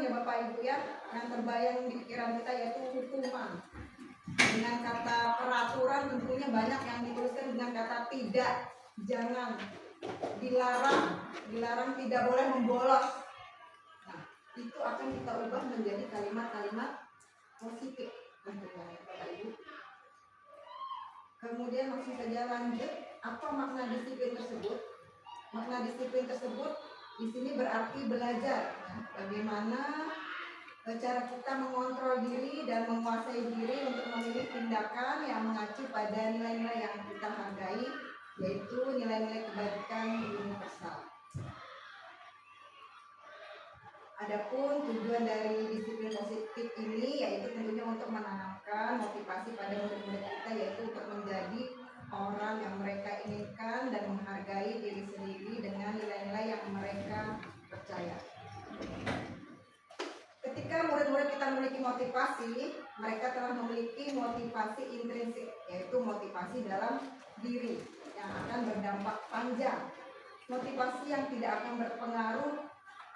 ya Bapak Ibu ya, yang terbayang di pikiran kita yaitu hukuman. Dengan kata peraturan tentunya banyak yang dituliskan dengan kata tidak, jangan, dilarang tidak boleh membolos. Nah, itu akan kita ubah menjadi kalimat-kalimat positif tentunya ya Bapak Ibu. Kemudian langsung saja lanjut, apa makna disiplin tersebut? Makna disiplin tersebut di sini berarti belajar ya, bagaimana cara kita mengontrol diri dan menguasai diri untuk memilih tindakan yang mengacu pada nilai-nilai yang kita hargai, yaitu nilai-nilai kebajikan universal. Adapun tujuan dari disiplin positif ini yaitu tentunya untuk menanamkan motivasi pada murid-murid kita, yaitu untuk menjadi orang yang mereka inginkan dan menghargai diri sendiri dengan nilai-nilai yang mereka percaya. Ketika murid-murid kita memiliki motivasi, mereka telah memiliki motivasi intrinsik, yaitu motivasi dalam diri yang akan berdampak panjang. Motivasi yang tidak akan berpengaruh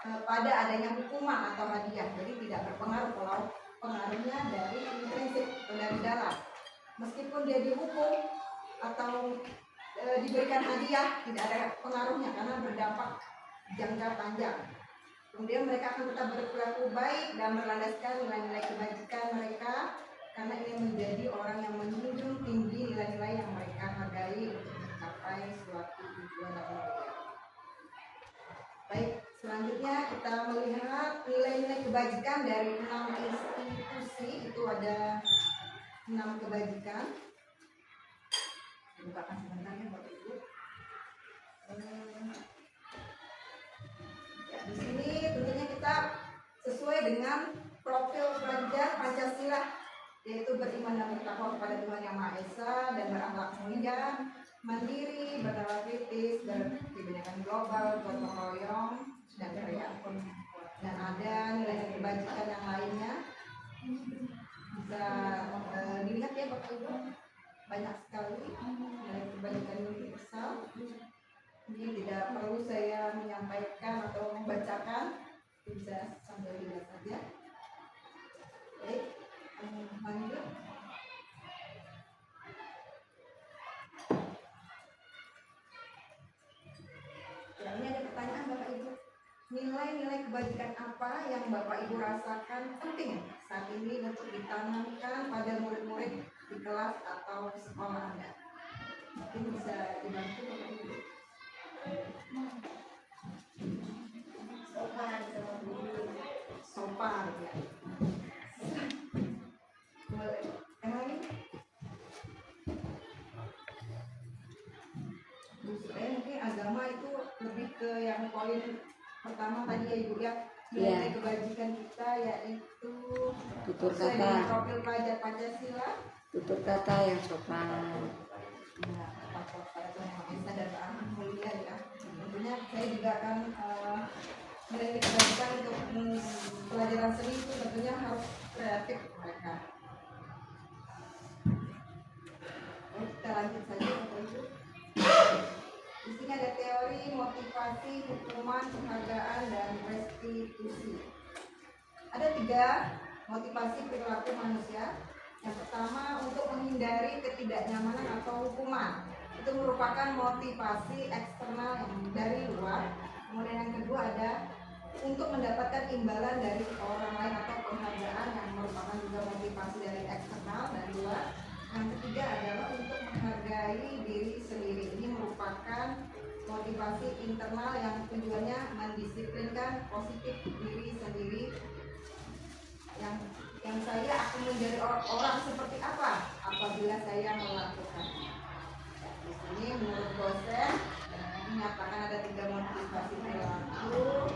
pada adanya hukuman atau hadiah, jadi tidak berpengaruh kalau pengaruhnya dari intrinsik atau dari dalam. Meskipun dia dihukum atau diberikan hadiah, tidak ada pengaruhnya karena berdampak jangka panjang. Kemudian mereka akan tetap berperilaku baik dan berlandaskan nilai-nilai kebajikan mereka, karena ingin menjadi orang yang menjunjung tinggi nilai-nilai yang mereka hargai untuk mencapai suatu tujuan dan mulia. Baik, selanjutnya kita melihat nilai-nilai kebajikan dari 6 institusi. Itu ada 6 kebajikan. Bukakan sebentar ya Bapak Ibu. Di sini tentunya kita sesuai dengan profil pelajar Pancasila, yaitu beriman dan bertakwa kepada Tuhan Yang Maha Esa dan berakhlak mulia, mandiri, bernilai kritis, berkebijakan global, gotong royong, dan karya. Dan ada nilai kebajikan yang lainnya, bisa dilihat ya Bapak Ibu, banyak sekali nilai kebajikan universal. Ini tidak perlu saya menyampaikan atau membacakan, bisa sambil dilihat saja. Baik, lanjut. Ya, ini ada pertanyaan Bapak Ibu. Nilai-nilai kebajikan apa yang Bapak Ibu rasakan penting saat ini untuk ditanamkan pada murid-murid di kelas atau sekolah Anda? Mungkin bisa dibantu Bapak Ibu. Sopan ya. Boleh. Yang lain? Supaya mungkin agama itu lebih ke yang poin pertama tadi ya Ibu ya. Nilai kebajikan kita yaitu tutur kata, profil pelajar Pancasila, tutur kata yang sopan. Nah, takwa pada Tuhan Yang Maha Esa dan berakhlak mulia ya. Tentunya saya juga akan nilai kebajikan untuk pelajaran seni itu tentunya harus kreatif mereka. Kita lanjut saja Bapak Ibu. Di sini ada teori, motivasi, hukuman, penghargaan, dan restitusi. Ada 3 motivasi perilaku manusia. Yang pertama, untuk menghindari ketidaknyamanan atau hukuman. Itu merupakan motivasi eksternal yang dari luar. Kemudian yang kedua ada untuk mendapatkan imbalan dari orang lain atau penghargaan, yang merupakan juga motivasi dari eksternal dari luar. Yang ketiga adalah untuk menghargai diri sendiri. Ini merupakan motivasi internal yang tujuannya mendisiplinkan positif diri sendiri, yang saya akan menjadi orang seperti apa apabila saya melakukannya. Di sini menurut dosen menyatakan ada 3 motivasi perilaku,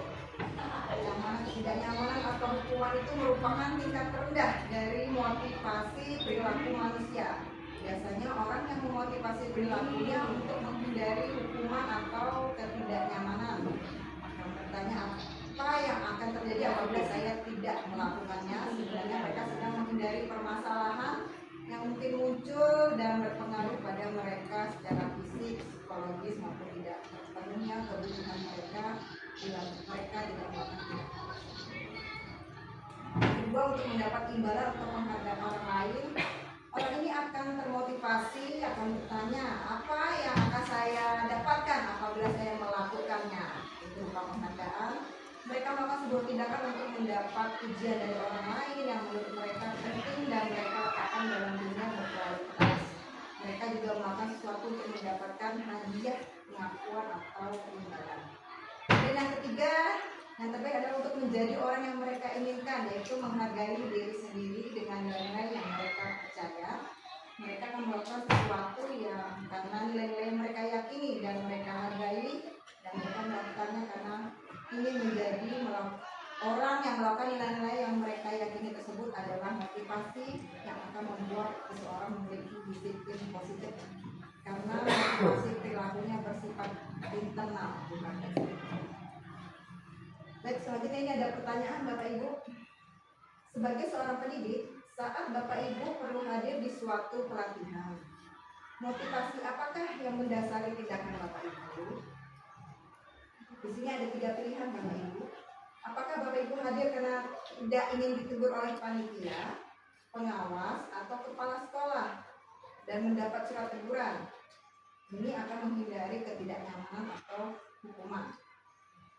yang mana ketidaknyamanan atau hukuman itu merupakan tingkat terendah dari motivasi perilaku manusia. Biasanya orang yang memotivasi perilakunya untuk menghindari hukuman atau ketidaknyamanan. Maka bertanya, apa yang akan terjadi apabila saya tidak melakukannya? Sebenarnya mereka sedang menghindari permasalahan yang mungkin muncul dan berpengaruh pada mereka secara fisik, psikologis maupun tidak terpenuhnya kebutuhan mereka bila mereka tidak melakukan. kedua, untuk mendapat imbalan atau penghargaan orang lain, orang ini akan termotivasi, akan bertanya, apa yang akan saya dapatkan apabila saya melakukannya. Itu berupa penghargaan. Mereka melakukan sebuah tindakan untuk mendapat pujian dari orang lain yang menurut mereka penting dan mereka letakkan dalam dunia berkualitas. Mereka juga melakukan sesuatu untuk mendapatkan hadiah, pengakuan atau imbalan. Dan yang ketiga, yang terbaik adalah untuk menjadi orang yang mereka inginkan, yaitu menghargai diri sendiri dengan nilai-nilai yang mereka percaya. Mereka akan melakukan sesuatu yang karena nilai-nilai yang mereka yakini dan mereka hargai, dan mereka melakukannya karena ingin menjadi orang yang melakukan nilai-nilai yang mereka yakini tersebut adalah motivasi yang akan membuat seseorang memiliki disiplin positif, karena motivasi perilakunya bersifat internal, bukan eksternal. Baik, selanjutnya ini ada pertanyaan Bapak Ibu. Sebagai seorang pendidik, saat Bapak Ibu perlu hadir di suatu pelatihan, motivasi apakah yang mendasari tindakan Bapak Ibu? Di sini ada 3 pilihan Bapak Ibu. Apakah Bapak Ibu hadir karena tidak ingin ditegur oleh panitia, pengawas, atau kepala sekolah dan mendapat surat teguran? Ini akan menghindari ketidaknyamanan atau hukuman.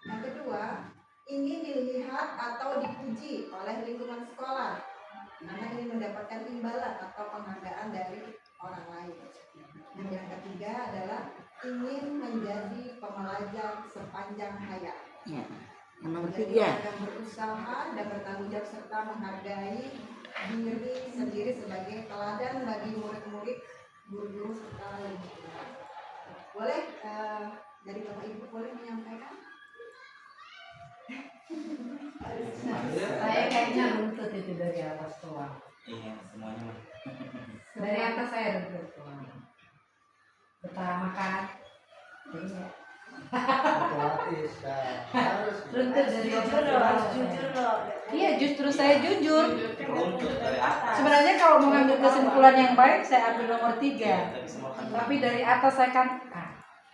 Yang kedua, ingin dilihat atau dipuji oleh lingkungan sekolah karena ingin mendapatkan imbalan atau penghargaan dari orang lain. Dan yang ketiga adalah ingin menjadi pembelajar sepanjang hayat. Ya. Yang nomor Menjadi 3. orang yang berusaha dan bertanggung jawab serta menghargai diri sendiri sebagai teladan bagi murid-murid, guru-guru serta lingkungan. Boleh dari Bapak Ibu boleh menyampaikan? Saya kayaknya runtut itu dari atas doang. Iya, semuanya mah. Dari atas saya runtut doang. Pertama kan, iya. Runtut dari Jujur loh, harus jujur loh. Iya, justru saya jujur. Runtut dari atas. Sebenarnya kalau mau ngambil kesimpulan yang baik, saya ambil nomor 3. Tapi semua kan. Tapi dari atas saya kan,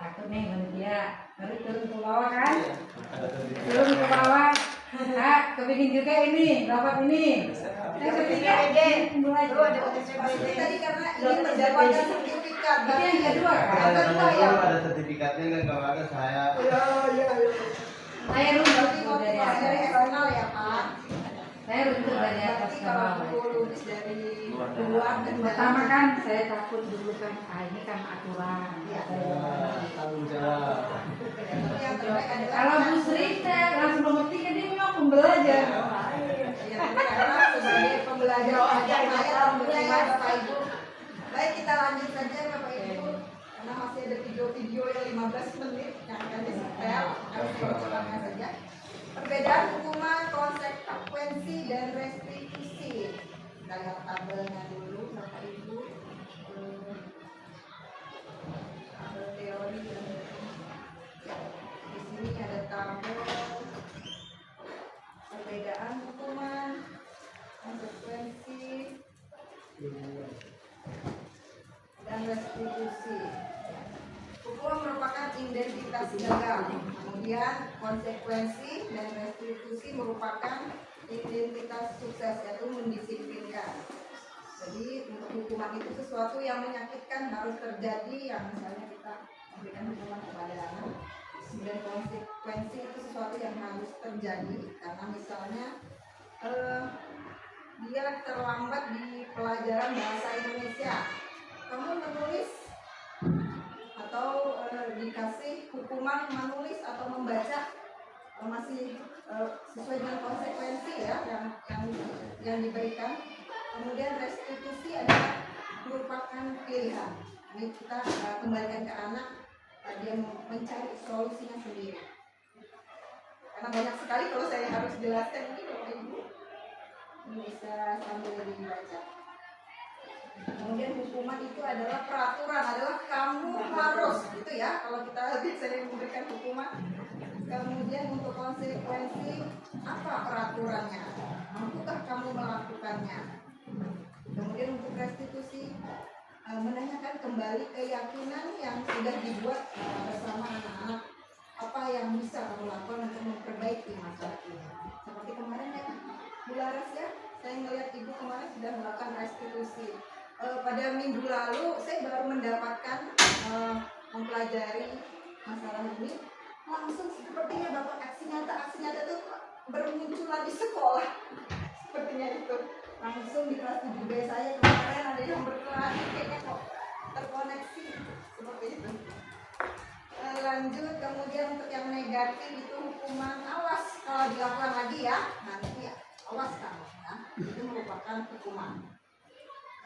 takut nih manusia. Baru turun ke bawah kan? Turun ke bawah. Kepingin juga ini, dapat ini. Yang ketiga, mulai. Tadi karena ingin mendapatkan sertifikat. Itu yang kedua kan? Yang kedua ya. Ada sertifikatnya kan kalau ada saya. Saya runtut Berarti dari motivasi dari atas. eksternal ya Pak. Saya runtut dari atas Berarti ke kalau bawah. buku lulus dari luar dan Pertama kan saya takut dulu kan, ini kan aturan. Iya. Tanggung jawab. Tapi yang terbaik adalah Kalau Bu Sri saya langsung nomor 3, dia memang pembelajar. karena sebagai pembelajar pajak saya memberikan Bapak Ibu. Baik, kita lanjut saja Bapak Ibu, karena masih ada video-video yang 15 menit yang akan disetel, harus diucapkan saja. Perbedaan hukuman, konsekuensi, dan restitusi. Kita lihat tabelnya dulu Bapak Ibu. Tabel teori dan di sini ada tabel perbedaan hukuman, konsekuensi, dan restitusi. Hukuman merupakan identitas gagal, kemudian konsekuensi dan restitusi merupakan identitas sukses, yaitu mendisiplinkan. Jadi untuk hukuman itu sesuatu yang menyakitkan harus terjadi, yang misalnya kita memberikan hukuman kepada anak. Dan konsekuensi itu sesuatu yang harus terjadi, karena misalnya dia terlambat di pelajaran bahasa Indonesia, kamu menulis atau dikasih hukuman menulis atau membaca masih sesuai dengan konsekuensi ya yang diberikan. Kemudian restitusi adalah merupakan pilihan. Ini kita kembalikan ke anak, dia mencari solusinya sendiri. Karena banyak sekali kalau saya harus jelaskan ini Bapak Ibu, ini bisa sambil dibaca. Kemudian hukuman itu adalah peraturan, adalah kamu harus, gitu ya. Kalau kita biasanya memberikan hukuman. Kemudian untuk konsekuensi, apa peraturannya? Mampukah kamu melakukannya? Kemudian untuk restitusi, menanyakan kembali keyakinan yang sudah dibuat bersama anak-anak, apa yang bisa kamu lakukan untuk memperbaiki masalah ini. Seperti kemarin ya Bu Laras ya, Saya melihat ibu kemarin sudah melakukan restitusi. Pada minggu lalu saya baru mendapatkan mempelajari masalah ini, langsung sepertinya bapak aksi nyata itu bermunculan di sekolah. Sepertinya itu langsung di kelas 7B saya kemarin ada yang berkelahi, kayaknya kok terkoneksi seperti itu. Lanjut, kemudian untuk yang negatif itu hukuman, awas kalau dilakukan lagi ya, nanti ya, awas kamu ya, itu merupakan hukuman.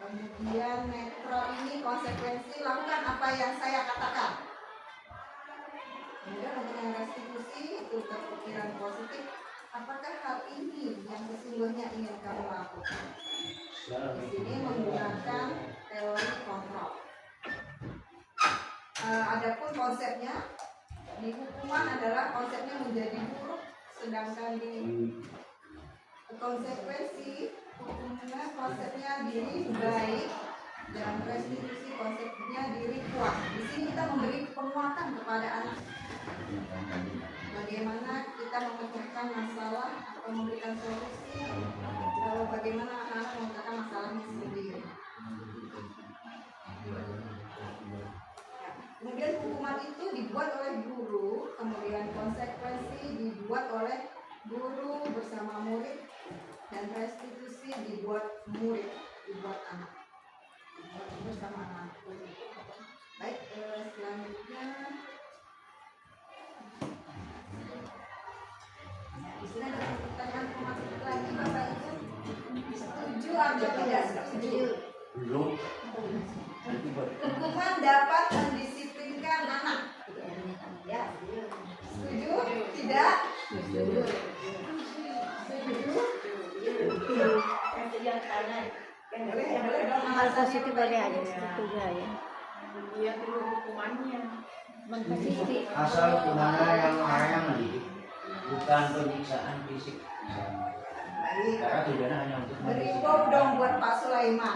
Kemudian netral ini konsekuensi, lakukan apa yang saya katakan. Kemudian untuk yang restitusi itu berpikiran positif, apakah hal ini yang sesungguhnya ingin kamu lakukan? Di sini menggunakan teori kontrol. Adapun konsepnya di hukuman adalah konsepnya menjadi buruk, sedangkan di konsekuensi hukumnya konsepnya diri baik, dan restitusi konsepnya diri kuat. Di sini kita memberi penguatan kepada anak. Bagaimana kita memecahkan masalah atau memberikan solusi, lalu bagaimana anak-anak memecahkan masalahnya sendiri. Kemudian hukuman itu dibuat oleh guru, kemudian konsekuensi dibuat oleh guru bersama murid, dan restitusi dibuat murid, dibuat anak, dibuat bersama anak. Baik, selanjutnya di sini ada pertanyaan pemaksud lagi, Bapak Ibu. Setuju atau tidak setuju? Belum. Hukuman dapat mendisiplinkan anak. Ya, setuju? Tidak? Setuju? Yang kanan. Boleh dong. Hal positif boleh aja, setuju aja. Dia perlu hukumannya. Emang positif. Asal hukumannya yang mendidik, bukan penyiksaan fisik. Baik. Karena tujuannya hanya untuk Beri mendidik. pop dong buat Pak Sulaiman.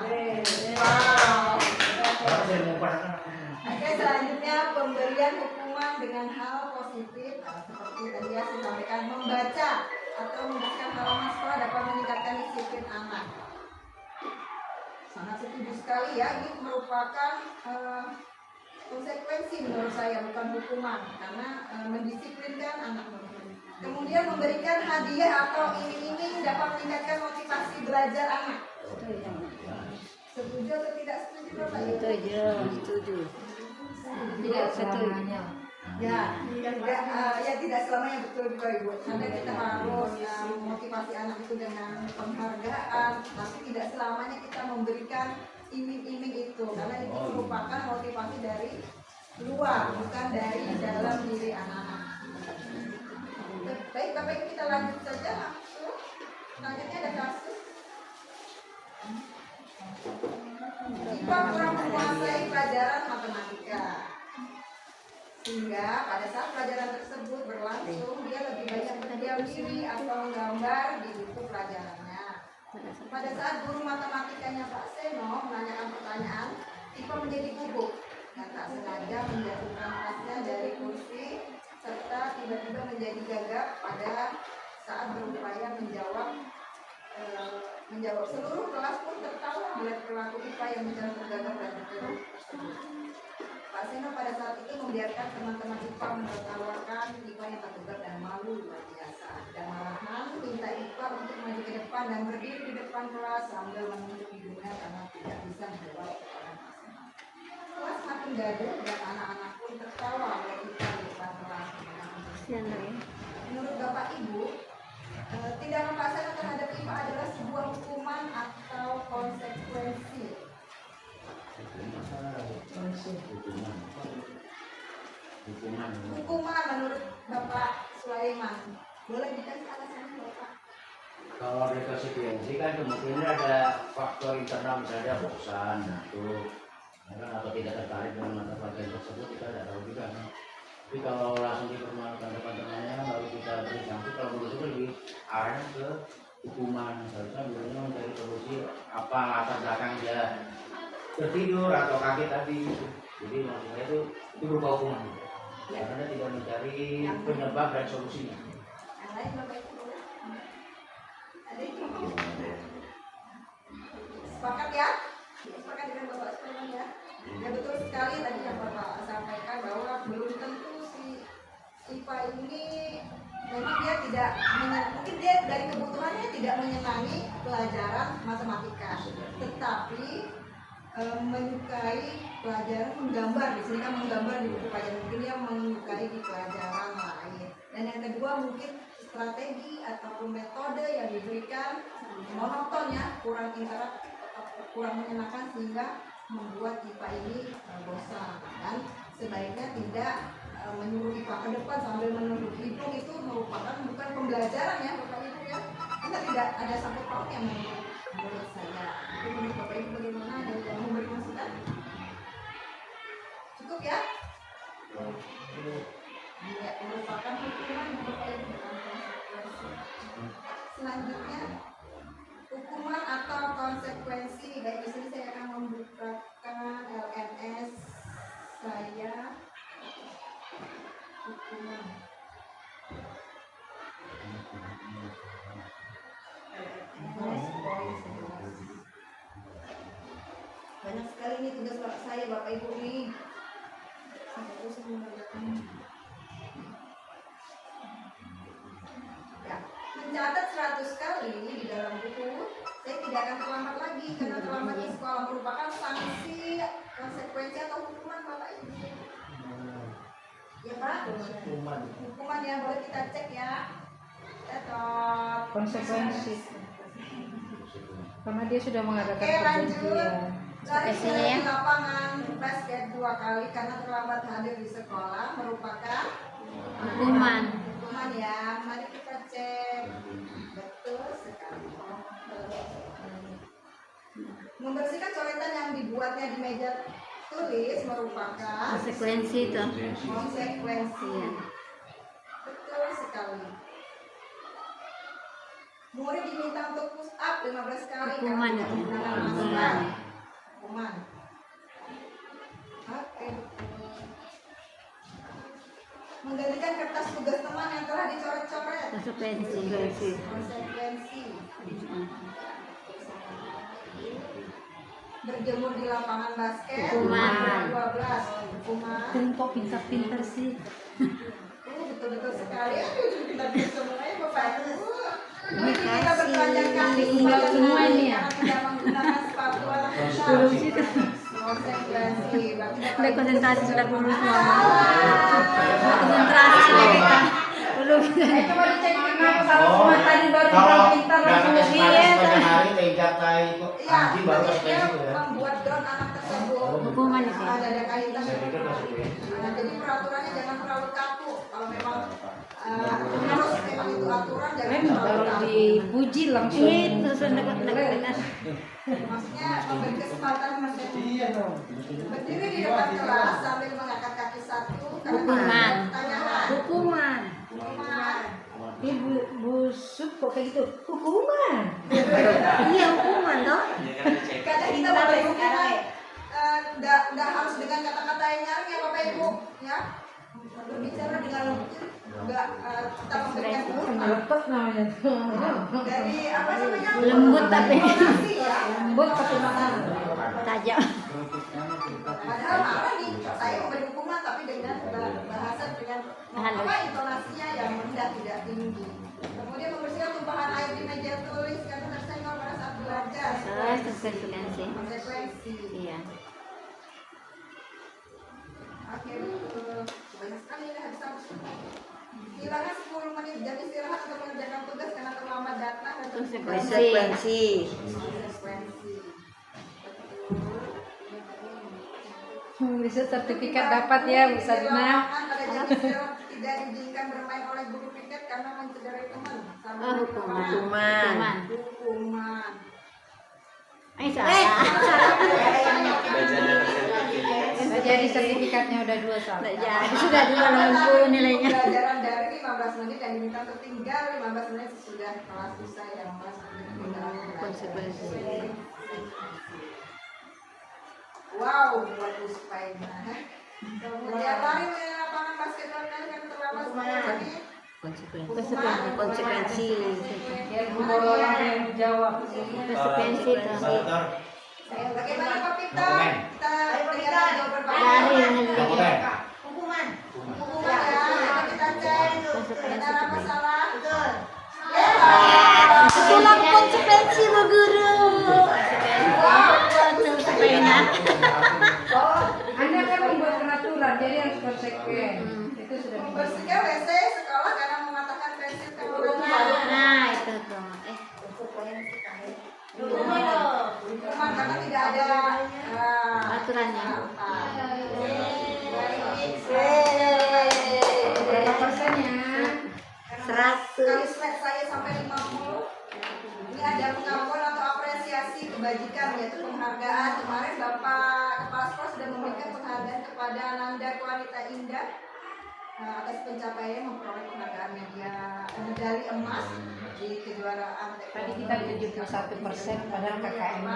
Kalau saya mau pernah Oke, selanjutnya pemberian hukuman dengan hal positif, seperti tadi ya saya sampaikan, membaca atau membersihkan halaman sekolah dapat meningkatkan disiplin anak. Sangat setuju sekali ya, ini merupakan konsekuensi menurut saya, bukan hukuman, karena mendisiplinkan anak. Kemudian memberikan hadiah atau iming-iming dapat meningkatkan motivasi belajar anak. Setuju atau tidak setuju, Bapak Ibu? Setuju. Tidak setuju. Ya, tidak selamanya betul Bapak Ibu. Karena kita harus motivasi anak itu dengan penghargaan, tapi tidak selamanya kita memberikan iming-iming itu, karena itu merupakan motivasi dari luar, bukan dari dalam diri anak-anak. Baik, Bapak Ibu, kita lanjut saja langsung. Selanjutnya ada kasus IPA kurang menguasai pelajaran matematika, sehingga pada saat pelajaran tersebut berlangsung dia lebih banyak berdiam diri atau menggambar di buku pelajarannya. Pada saat guru matematikanya Pak Seno menanyakan pertanyaan, IPA menjadi gugup dan tak sengaja menjatuhkan tasnya dari kursi, serta tiba-tiba menjadi gagap pada saat berupaya menjawab. Seluruh kelas pun tertawa melihat perilaku IPA yang menjadi gagap dan terkejut. Pak Seno pada saat itu membiarkan teman-teman IPA menertawakan IPA yang terkejut dan malu luar biasa, dan malahan minta IPA untuk maju ke depan dan berdiri di depan kelas sambil menunjuk hidungnya karena tidak bisa menjawab pertanyaan Pak Seno. Kelas makin gaduh dan anak-anak pun tertawa melihat IPA di depan kelas. Menurut Bapak Ibu, tindakan Pak Seno terhadap IPA adalah sebuah hukuman atau konsekuensi? Hukuman menurut Bapak Sulaiman. Boleh dikasih alasannya Bapak? kalau rekonsekuensi kan kemungkinan ada faktor internal, misalnya bosan, ngantuk, kan, atau tidak tertarik dengan mata pelajaran tersebut, kita tidak tahu juga. Kan? Tapi kalau langsung dipermalukan depan temannya lalu kita beri sanksi, kalau begitu lebih arahnya ke hukuman. Seharusnya gurunya mencari solusi apa latar belakang dia tertidur atau kaget tadi. Jadi maksud saya itu berupa hukuman. Karena dia tidak mencari penyebab dan solusinya. Yang lain Bapak Ibu boleh? Ada yang Sepakat ya? Sepakat dengan Bapak sekalian ya? Ya betul sekali tadi yang Bapak sampaikan bahwa belum tentu si IPA ini memang dia tidak mungkin dia dari kebutuhannya tidak menyenangi pelajaran matematika, tetapi menyukai pelajaran menggambar. Di sini kan menggambar di buku pelajaran, mungkin dia menyukai di pelajaran lain. Dan yang kedua mungkin strategi ataupun metode yang diberikan monoton ya, kurang interaktif atau kurang menyenangkan sehingga membuat IPA ini bosan. Dan sebaiknya tidak menyuruh IPA ke depan sambil menunduk hidung, itu merupakan bukan pembelajaran ya Bapak Ibu ya. Kita tidak ada sangkut pautnya menurut saya. Itu menurut Bapak Ibu bagaimana, ada yang memberi masukan? Cukup ya? Dia merupakan hukuman Bapak Ibu dengan konsekuensi. Selanjutnya hukuman atau konsekuensi. Baik, di sini saya akan membukakan LMS saya. Hukuman. Banyak sekali nih tugas saya Bapak Ibu nih. Sampai pusing mengerjakannya. Ya, mencatat 100 kali di dalam buku, saya tidak akan terlambat lagi karena terlambat di sekolah merupakan sanksi, konsekuensi atau hukuman Bapak Ibu. Ya Pak? Hukuman ya, boleh kita cek ya. Tetap Konsekuensi. Karena dia sudah mengadakan Oke, lanjut. perjanjian. Lari Sini ya. di lapangan basket 2 kali karena terlambat hadir di sekolah merupakan Hukuman. hukuman ya. Mari kita cek. Betul sekali. Membersihkan coretan yang dibuatnya di meja tulis merupakan Konsekuensi itu. konsekuensi. Iya. Betul sekali. Murid diminta untuk push up 15 kali Hukuman karena itu. tidak menggunakan Hukuman. masker. Hukuman. Oke. Menggantikan kertas tugas teman yang telah dicoret-coret. Konsekuensi. Konsekuensi. Berjemur di lapangan basket. Hukuman. 12. Hukuman. Kok pintar-pintar sih? Betul-betul sekali. Aduh, pintar-pintar semuanya Bapak Ibu. Terima Kita kasih. bertelanjang kaki Tinggal semua ini ya? karena tidak menggunakan sepatu anak Belum sih. konsekuensi. Udah konsentrasi sudah belum semua. Konsentrasi sudah kita. Belum. Coba dicek kenapa salah semua tadi baru bilang pintar langsung Iya, sepanjang hari tenggat tai kok Iya, anjing baru dia konsekuensi itu ya. membuat down anak tersebut. Hukuman itu. Ada kaitan. Saya pikir konsekuensi. Nah, jadi peraturannya jangan terlalu kaku. Kalau memang harus memang itu aturan, jangan terlalu baru kaku. dipuji langsung. Itu sudah dengar. Maksudnya memberi kesempatan Iya dong. berdiri di depan kelas sambil mengangkat kaki satu. karena Hukuman. ada pertanyaan. Hukuman. Hukuman. Ibu busuk kok kayak gitu. Hukuman. Iya, hukuman toh. Dia kan dicek. Kadang kita Bapak Ibu kita nggak harus dengan kata-kata yang nyaring ya Bapak Ibu ya. Berbicara dengan nggak kita memberikan hukuman Lepet namanya tuh. dari apa namanya Lembut tapi. intonasi ya. Lembut tapi mahal. Tajam. Padahal malah nih saya memberi hukuman tapi dengan bahasa dengan apa intonasinya yang rendah tidak tinggi. Kemudian membersihkan tumpahan air di meja tulis karena tersenggol pada saat belajar. Konsekuensi. Konsekuensi. Iya. Oke, betul. Banyak sekali ya habis. Hilangnya 10 menit jam istirahat untuk mengerjakan tugas karena terlambat datang dan Konsekuensi. konsekuensi. Bisa sertifikat dapat ya Bu Sabina. Pada jam istirahat tidak diizinkan bermain oleh guru piket karena mencederai teman. Oh, hukuman. Hukuman. Salah. Belajar dari sertifikat. Nah, jadi sertifikatnya udah 2 salah. Nggak jadi, sudah 2 nilainya. Pelajaran dari 15 menit yang diminta untuk tinggal 15 menit sesudah kelas usai yang 15 menit ketinggalan. Konsekuensi. Wow, buat Puspaina. Kemudian lari ke lapangan basket kali kan terlambat 10 menit. Konsekuensi. Ya Bu Lola yang jawab. Konsekuensi itu. Motor Bagaimana Pak Pita? Dokumen. Kita dengarkan jawaban Pak Dari Pita. Dokumen. Hukuman ya, coba kita cek benar apa salah. Ya. tulang konsekuensi Bu Guru. Sepena. Anda kan membuat peraturan, jadi harus konsekuen. Itu sudah Membersihkan WC sekolah karena mematahkan prinsip keluarga. Nah, itu tuh. Hukuman karena tidak ada Aturannya. berapa persennya? 100. Kali slide saya sampai 50. Ini ada pengakuan atau apresiasi kebajikan, yaitu penghargaan. Kemarin Bapak Kepala Sekolah sudah memberikan penghargaan kepada Ananda Wanita Indah atas pencapaian memperoleh penghargaan medali emas di kejuaraan Tadi kita 71%, padahal KKM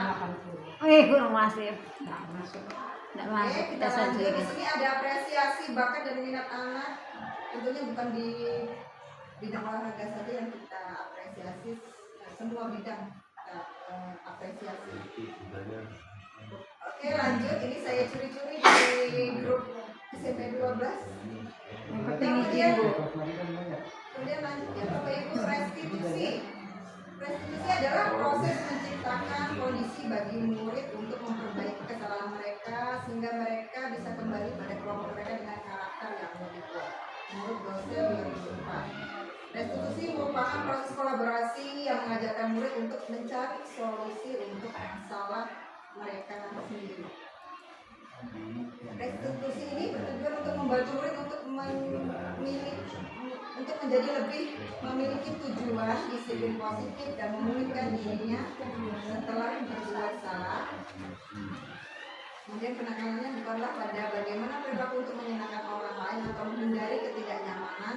80. Kurang masif. Nah, masuk. Nggak Oke, masuk kita kita lanjut. saja. Di sini ada apresiasi bakat dan minat anak. Tentunya bukan di bidang olahraga saja yang kita apresiasi, semua bidang kita apresiasi. Oke, lanjut. Ini saya curi-curi di grup SMP 12. Yang penting izin, Bu. Kemudian lanjut ya Bapak Ibu, restitusi. Restitusi adalah proses menciptakan kondisi bagi murid untuk memperbaiki kesalahan mereka sehingga mereka bisa kembali pada kelompok mereka dengan karakter yang lebih kuat. Menurut dosen 2004. Restitusi merupakan proses kolaborasi yang mengajarkan murid untuk mencari solusi untuk masalah mereka sendiri. Restitusi ini bertujuan untuk membantu murid untuk menjadi lebih memiliki tujuan, disiplin positif dan memulihkan dirinya setelah berbuat salah. Kemudian penanganannya bukanlah pada bagaimana perilaku untuk menyenangkan orang lain atau menghindari ketidaknyamanan,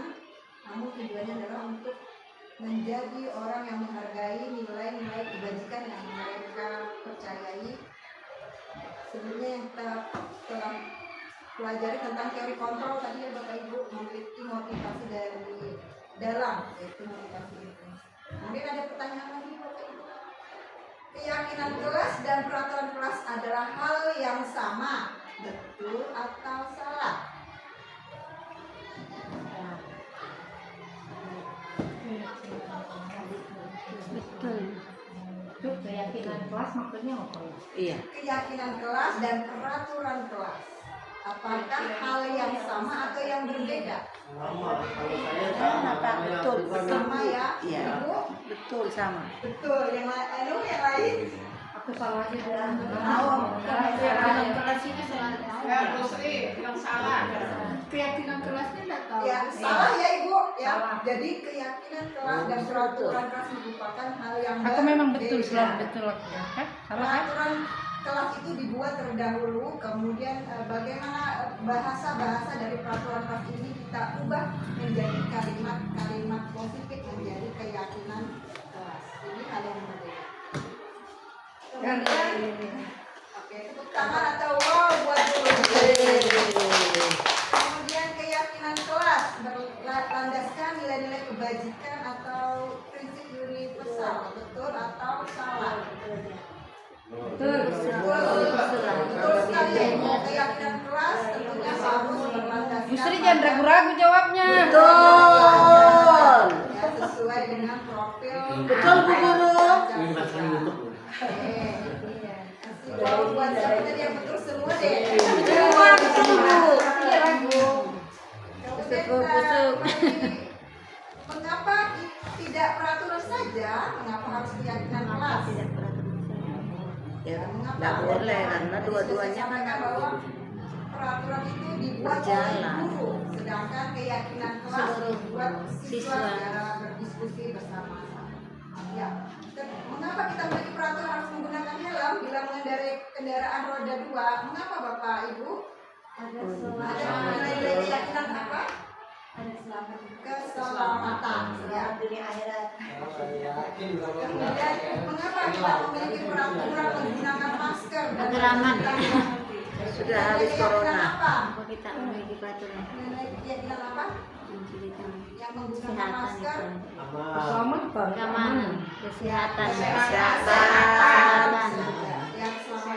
namun tujuannya adalah untuk menjadi orang yang menghargai nilai-nilai kebajikan yang mereka percayai. Sebelumnya yang kita telah pelajari tentang teori kontrol tadi ya Bapak Ibu, memiliki motivasi dari dalam, yaitu motivasi itu. Kemudian ada pertanyaan lagi Bapak Ibu. Keyakinan kelas dan peraturan kelas adalah hal yang sama, betul atau salah? Betul. Itu keyakinan kelas maksudnya apa ya? Iya. Keyakinan kelas dan peraturan kelas, apakah hal yang sama atau yang berbeda? Kenapa? Betul. Sama ya, Iya. Ibu? Betul sama. Betul. Yang lain? Aku salah aja dan Keyakinan kelas ini salah. Ya, Busri bilang salah. Keyakinan kelasnya nggak tahu. Ya, salah ya Ibu ya. Salah. Jadi keyakinan kelas dan peraturan kelas merupakan hal yang atau memang betul berbeda. selalu betul aku ya kan? Salah kan? Peraturan kelas itu dibuat terdahulu, kemudian bagaimana bahasa-bahasa dari peraturan kelas ini kita ubah menjadi kalimat-kalimat positif menjadi keyakinan kelas. Ini hal yang berbeda. Kemudian, oke, tepuk tangan atau wow buat guru. Kemudian keyakinan kelas berlandaskan nilai-nilai kebajikan atau prinsip universal, betul atau salah? Betul. Betul sekali. Keyakinan kelas tentunya harus berlandaskan Justru jangan ragu-ragu jawabnya. Betul. ya, sesuai dengan profil. Betul, Bu Guru. Kalau buat siapa tadi yang betul semua deh. Semua betul, Bu. Kemudian Busuk, busuk. mengapa tidak peraturan saja? Mengapa harus keyakinan kelas? Ya, Mengapa? nggak boleh karena Tadi dua-duanya saya kan sampaikan bahwa peraturan itu dibuat oleh berjalan. guru, sedangkan keyakinan kelas Seluruh dibuat siswa siswa. secara berdiskusi bersama-sama. Ya, dan mengapa kita memiliki peraturan harus menggunakan helm bila mengendarai kendaraan roda 2? Mengapa Bapak Ibu? Ada nilai-nilai keyakinan apa? Keselamatan. Ya. Kemudian mengapa kita memiliki peraturan menggunakan masker dan Agar aman. Sudah habis corona. Apa? Apa kita memiliki peraturan? Keyakinan apa? Yang menggunakan Kesehatan masker. itu. Keselamatan. Keamanan, kesehatan, Kesehatan. kesehatan. Yang selamat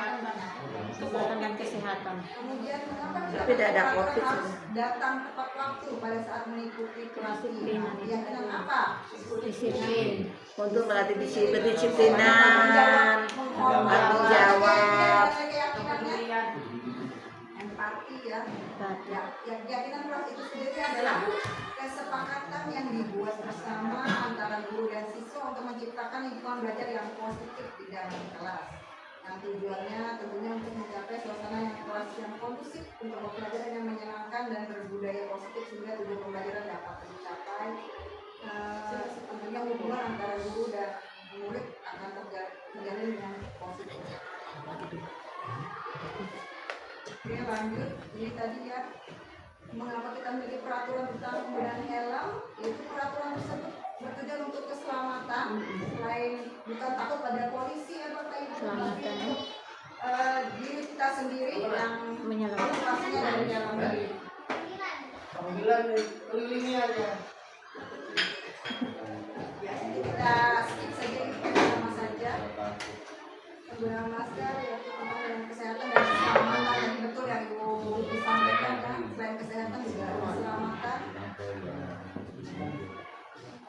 Selatan. Kemudian mengapa kita Tapi tidak ada peraturan COVID harus sudah. datang tepat waktu pada saat mengikuti kelas Disiplin. keyakinan apa? Disiplin. Untuk melatih disiplin, kedisiplinan, tanggung jawab. Keyakinannya empati ya. Ya, keyakinan kelas itu sendiri adalah kesepakatan yang dibuat bersama antara guru dan siswa untuk menciptakan lingkungan belajar yang positif di dalam kelas. Yang tujuannya tentunya untuk mencapai suasana yang kelas yang kondusif untuk pembelajaran yang menyenangkan dan berbudaya positif sehingga tujuan pembelajaran dapat tercapai. Tentunya hubungan antara guru dan murid akan terjalin dengan positif. Oke, lanjut. Ini tadi ya, mengapa kita memiliki peraturan tentang penggunaan helm? Itu peraturan tersebut bertujuan untuk keselamatan, selain bukan takut pada polisi atau kayak gitu, tapi untuk diri kita sendiri yang motivasinya dari dalam diri. Panggilan kelilingi aja. Ya, ini kita skip saja, kita sama saja. Penggunaan masker ya terutama dalam kesehatan dan keselamatan, yang betul yang Ibu disampaikan kan, selain kesehatan juga keselamatan.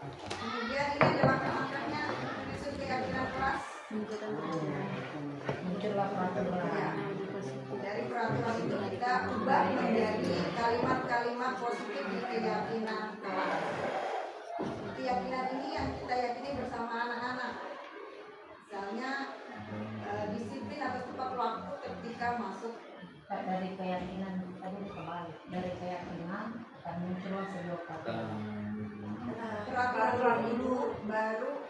Kemudian ini adalah makanya prinsip keyakinan kelas. Muncullah peraturan. Ya, dari peraturan itu kita ubah menjadi kalimat-kalimat positif di keyakinan kelas. Keyakinan ini yang kita yakini bersama anak-anak. Misalnya disiplin atau tepat waktu ketika masuk. Dari keyakinan tadi kembali dari keyakinan dan muncullah sebuah peraturan. Peraturan itu baru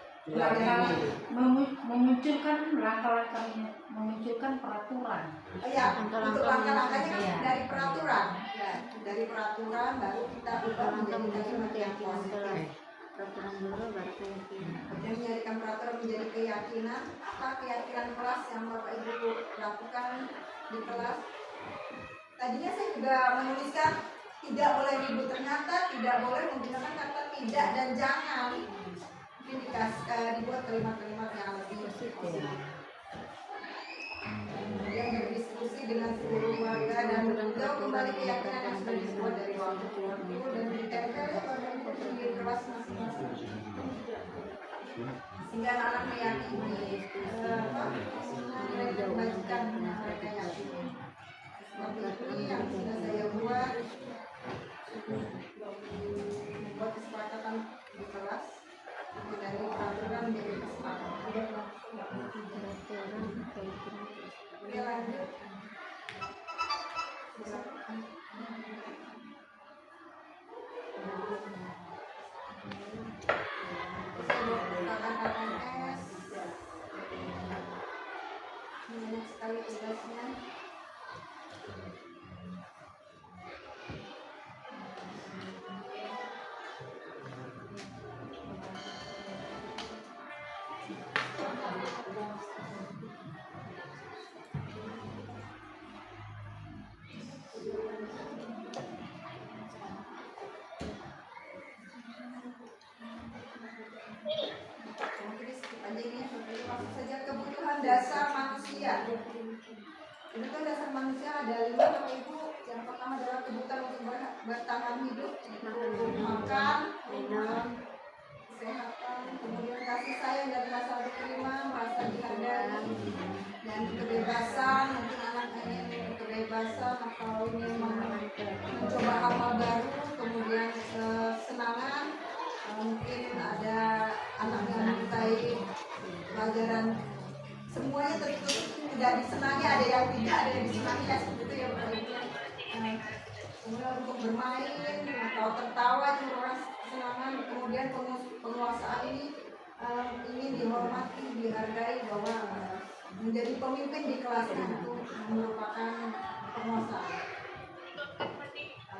memunculkan langkah-langkahnya, memunculkan peraturan. ya, untuk langkah-langkahnya kan Iya. dari peraturan. Ya, dari peraturan baru kita ubah menjadi kalimat yang positif. Peraturan dulu baru keyakinan. Kemudian menjadikan peraturan menjadi keyakinan. Apa keyakinan kelas yang Bapak Ibu lakukan di kelas? Tadinya saya juga menuliskan tidak boleh ribut, ternyata tidak boleh menggunakan kata tidak dan jangan. Mungkin dibuat kalimat-kalimat yang lebih positif. Kemudian berdiskusi dengan seluruh warga dan meninjau kembali keyakinan yang sudah dibuat dari waktu ke waktu dan ditempel pada di kelas masing-masing. Sehingga anak meyakini nilai kebajikan mereka yakini. Seperti ini yang sudah saya buat, membuat kesepakatan di kelas dari peraturan menjadi kesepakatan. Oke, lanjut. KKNS banyak sekali tugasnya. Langsung saja kebutuhan dasar manusia. Kebutuhan dasar manusia ada 5 Bapak Ibu. Yang pertama adalah kebutuhan untuk bertahan hidup, makan, minum, kesehatan, kemudian kasih sayang dan rasa diterima, merasa dihargai, dan kebebasan. Mungkin anak ingin kebebasan atau ingin mencoba hal baru, kemudian kesenangan. Mungkin ada anak yang menyukai pelajaran, semuanya tertutup, tidak disenangi, ada yang tidak, ada yang disenangi, ya seperti itu ya Bapak Ibu. Kemudian untuk bermain atau tertawa juga kesenangan. Kemudian penguasaan ini ingin dihormati, dihargai, bahwa menjadi pemimpin di kelasnya itu merupakan penguasaan.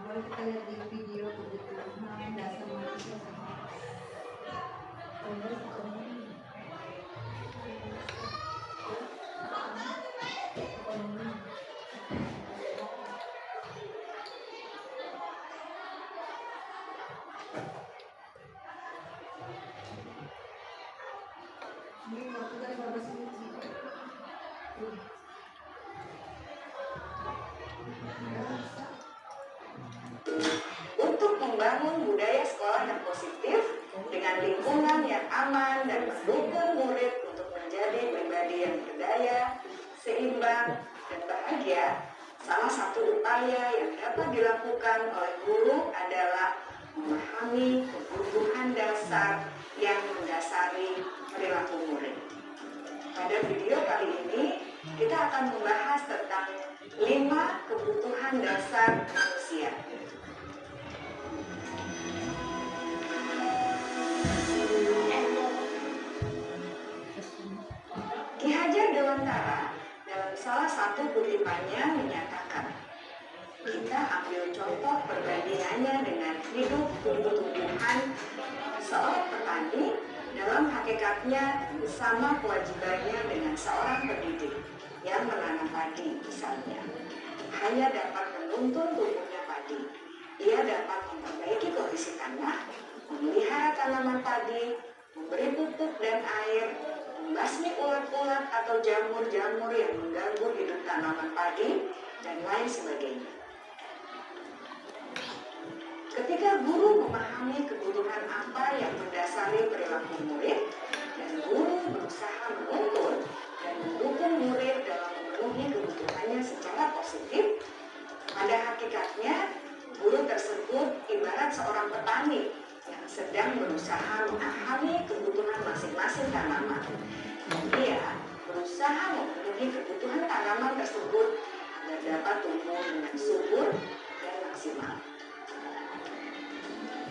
Boleh kita lihat di video kebutuhan dasar manusia. Ini waktu dari 15 menit. membangun budaya sekolah yang positif dengan lingkungan yang aman dan mendukung murid untuk menjadi pribadi yang berdaya, seimbang, dan bahagia. Salah satu upaya yang dapat dilakukan oleh guru adalah memahami kebutuhan dasar yang mendasari perilaku murid. Pada video kali ini, kita akan membahas tentang 5 kebutuhan dasar manusia. Ki Hajar Dewantara dalam salah satu kutipannya menyatakan, kita ambil contoh perbandingannya dengan hidup tumbuh-tumbuhan. Seorang petani dalam hakikatnya sama kewajibannya dengan seorang pendidik yang menanam padi misalnya. Hanya dapat menuntun tumbuhnya padi. Ia dapat memperbaiki kondisi tanah, memelihara tanaman padi, memberi pupuk dan air, membasmi ulat-ulat atau jamur-jamur yang mengganggu hidup tanaman padi, dan lain sebagainya. Ketika guru memahami kebutuhan apa yang mendasari perilaku murid, dan guru berusaha menuntun dan mendukung murid dalam memenuhi kebutuhannya secara positif, pada hakikatnya guru tersebut ibarat seorang petani yang sedang berusaha memahami kebutuhan masing-masing tanaman. Dia berusaha memenuhi kebutuhan tanaman tersebut agar dapat tumbuh dengan subur dan maksimal.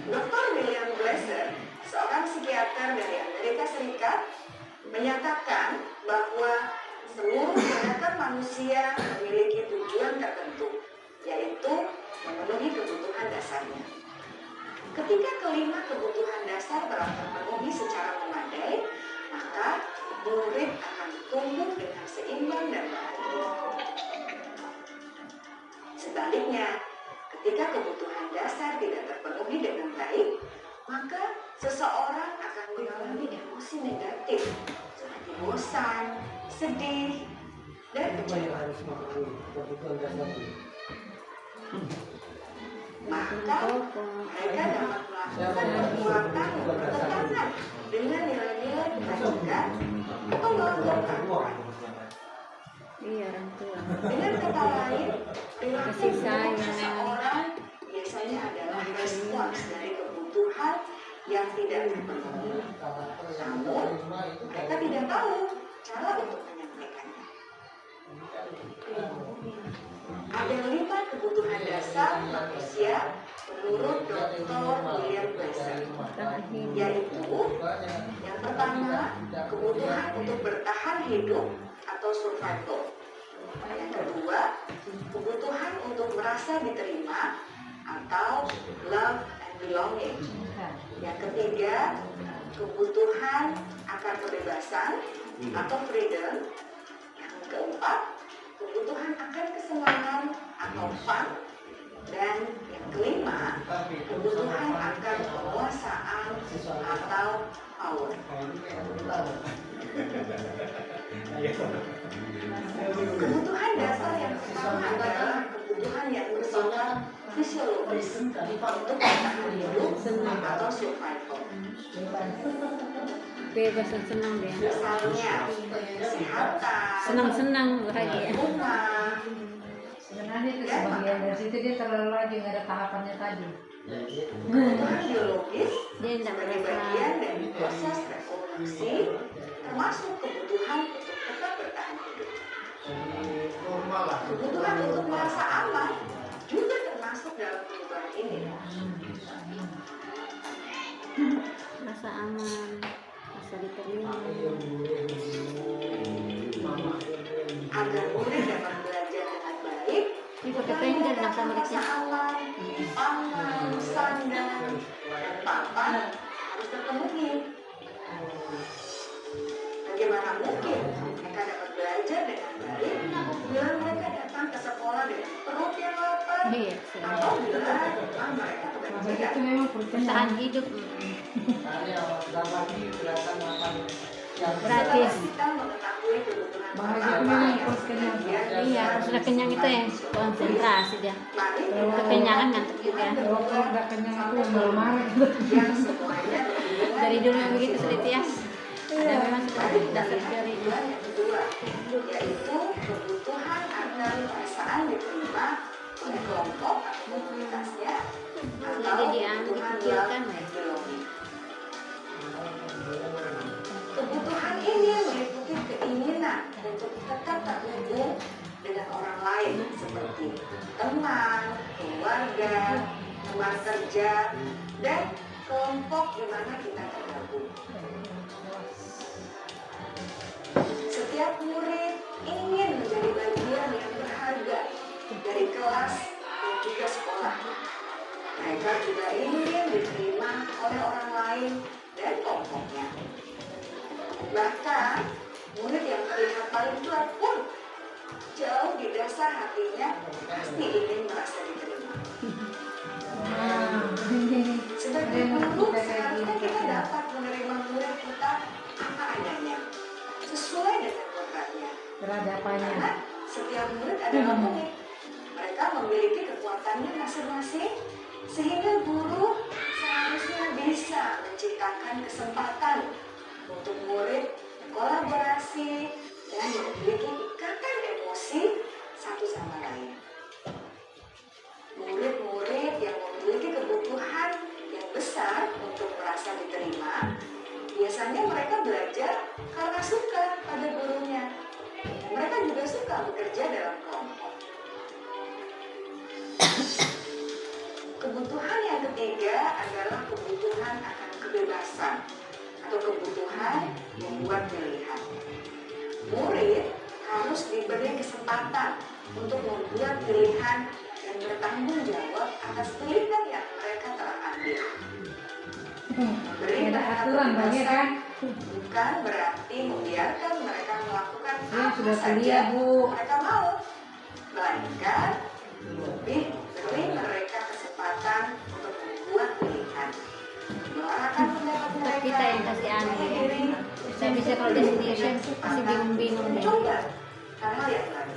Dr. William Glasser, seorang psikiater dari Amerika Serikat, menyatakan bahwa seluruh tindakan manusia memiliki tujuan tertentu, yaitu memenuhi kebutuhan dasarnya. Ketika kelima kebutuhan dasar telah terpenuhi secara memadai, maka murid akan tumbuh dengan seimbang dan bahagia. Sebaliknya, ketika kebutuhan dasar tidak terpenuhi dengan baik, maka seseorang akan mengalami emosi negatif seperti bosan, sedih, dan kecewa. Maka mereka dapat melakukan perbuatan bertentangan dengan nilai-nilai kebajikan atau melanggar peraturan. Iya, orang tua. Dengan kata lain, perilaku Kasih sayang. seseorang biasanya adalah respons dari kebutuhan yang tidak terpenuhi. Namun, mereka tidak tahu cara untuk menyampaikannya. Ada 5 kebutuhan dasar manusia menurut Dr. William Glasser, yaitu yang pertama, kebutuhan untuk bertahan hidup atau survival. Yang kedua, kebutuhan untuk merasa diterima atau love and belonging. Yang ketiga, kebutuhan akan kebebasan atau freedom. Yang keempat, kebutuhan akan kesenangan atau fun. Dan yang kelima, kebutuhan akan penguasaan atau power. Kebutuhan dasar yang pertama adalah kebutuhan yang bersifat fisiologis untuk bertahan hidup atau survival. Bebas dan senang dia. Misalnya kesehatan, Senang-senang bahagia. rumah, Sebenarnya itu sebagian dari situ dia terlalu laju, nggak ada tahapannya tadi. kebutuhan biologis Dia tidak sebagai merasa. bagian dari proses reproduksi, termasuk kebutuhan untuk tetap bertahan hidup. Kebutuhan untuk merasa aman juga termasuk dalam kebutuhan ini. Rasa aman, rasa diterima. Agar murid dapat belajar dengan baik, Ini pakai pender rasa sama mereka. aman, aman, sandang, dan papan harus terpenuhi. Bagaimana mungkin mereka dapat belajar dengan baik bila mereka datang ke sekolah dengan perut yang lapar Iya, atau bila memang mereka Masa kebanjiran? itu memang bertahan hidup. Hari awal lagi kelihatan makan Gratis. Kita mengetahui kebutuhan Bang Haji itu memang ikut kenyang. Iya, kalau sudah kenyang itu ya konsentrasi dia. Kalau kekenyangan ngantuk juga. Kalau nggak kenyang itu yang marah-marah gitu. yang semuanya Dari dulu yang begitu sulit ya. Ada memang seperti dasar teori. yang kedua, yaitu kebutuhan akan perasaan diterima oleh kelompok atau komunitasnya atau Jadi kebutuhan dikecilkan yang ya. belonging. Kebutuhan ini meliputi keinginan untuk tetap terhubung dengan orang lain seperti teman, keluarga, teman kerja, dan kelompok di mana kita tergabung. Setiap murid ingin menjadi bagian yang berharga dari kelas dan juga sekolah. Mereka juga ingin diterima oleh orang lain dan kelompoknya. Bahkan, murid yang terlihat paling kuat pun jauh di dasar hatinya pasti ingin merasa diterima. Sebagai guru, seharusnya kita dapat menerima murid kita apa adanya, sesuai dengan kodratnya. Peradabannya. Karena setiap murid adalah unik. Mereka memiliki kekuatannya masing-masing, sehingga guru seharusnya bisa menciptakan kesempatan untuk murid kolaborasi dan memiliki ikatan emosi satu sama lain. Murid-murid yang memiliki kebutuhan yang besar untuk merasa diterima, biasanya mereka belajar karena suka pada gurunya. Mereka juga suka bekerja dalam kelompok. Kebutuhan yang ketiga adalah kebutuhan akan kebebasan atau kebutuhan membuat pilihan. Murid harus diberi kesempatan untuk membuat pilihan dan bertanggung jawab atas pilihan yang mereka telah ambil. Memberi Ada mereka aturan banyak kan? bukan berarti membiarkan mereka melakukan Dia apa sudah saja kuliah, Bu. mereka mau, melainkan lebih beri mereka kesempatan untuk membuat pilihan, menyuarakan pendapat mereka, Kita yang kasih anu percaya ya. diri, Bisa kalau dia sendiri masih bingung-bingung deh. mencoba hal-hal yang baru.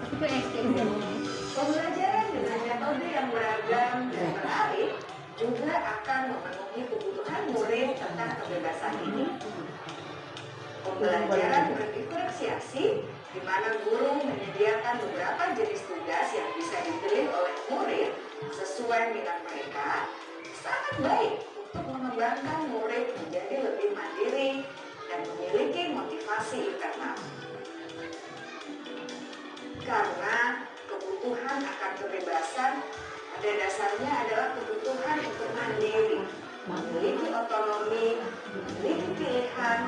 Itu ekstrim. Pembelajaran dengan metode yang beragam dan menarik juga akan memenuhi kebutuhan murid tentang kebebasan ini. Pembelajaran berdiferensiasi di mana guru menyediakan beberapa jenis tugas yang bisa dipilih oleh murid sesuai minat mereka sangat baik untuk mengembangkan murid menjadi lebih mandiri dan memiliki motivasi internal. Karena kebutuhan akan kebebasan pada dasarnya adalah kebutuhan untuk mandiri, memiliki otonomi, memiliki pilihan,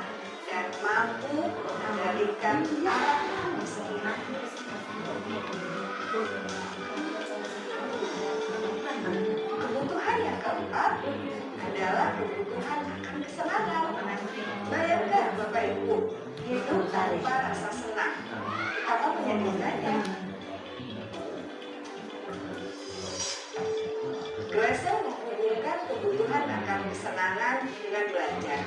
dan mampu mengendalikan arah kesehatan. Kebutuhan yang keempat adalah kebutuhan akan kesenangan. Bayangkan Bapak Ibu, hidup tanpa rasa senang, apa menyedihkannya? Glasser menghubungkan kebutuhan akan kesenangan dengan belajar.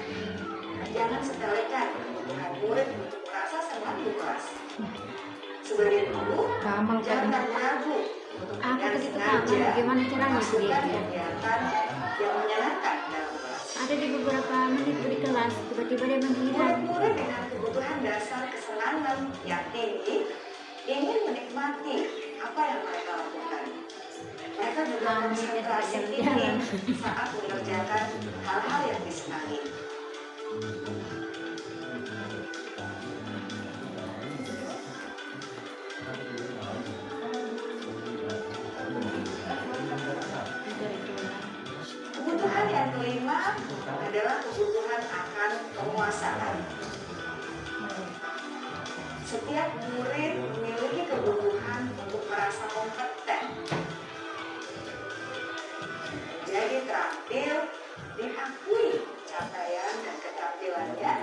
Jangan sepelekan kebutuhan murid untuk merasa senang di kelas. Sebagai guru, Kamal kan. jangan ragu untuk Aku dengan begitu sengaja kamal, gimana caranya sih memasukkan dia? kegiatan yang menyenangkan dalam kelas. Ada di beberapa menit di kelas, tiba-tiba dia menghilang. Murid-murid dengan kebutuhan dasar kesenangan yang tinggi ingin menikmati apa yang mereka lakukan. Mereka juga konsentrasi tinggi saat mengerjakan hal-hal yang disenangi. Kebutuhan yang kelima adalah kebutuhan akan penguasaan. Setiap murid memiliki kebutuhan untuk merasa kompeten, jadi terampil, diakui capaian dan keterampilannya,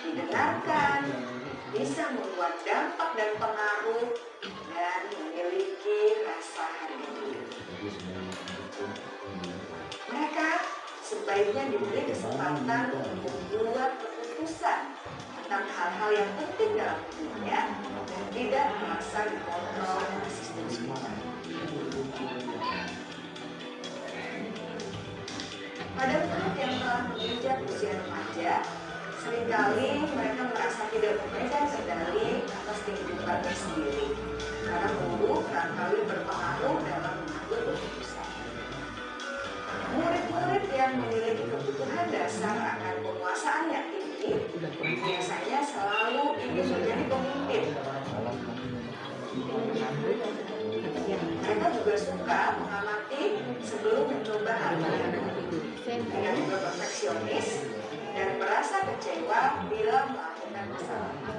didengarkan, bisa membuat dampak dan pengaruh, dan memiliki rasa harga diri. sebaiknya diberi kesempatan untuk membuat keputusan tentang hal-hal yang penting dalam hidupnya dan tidak merasa dikontrol oleh sistem sekolah. Pada murid yang telah menginjak usia remaja, seringkali mereka merasa tidak memegang kendali atas kehidupannya sendiri, karena guru kerap-kali berpengaruh dalam mengambil keputusan. Murid-murid yang memiliki kebutuhan dasar akan penguasaan yang tinggi biasanya selalu ingin menjadi pemimpin. Mereka juga suka mengamati sebelum mencoba hal baru. Mereka juga perfeksionis dan merasa kecewa bila melakukan kesalahan.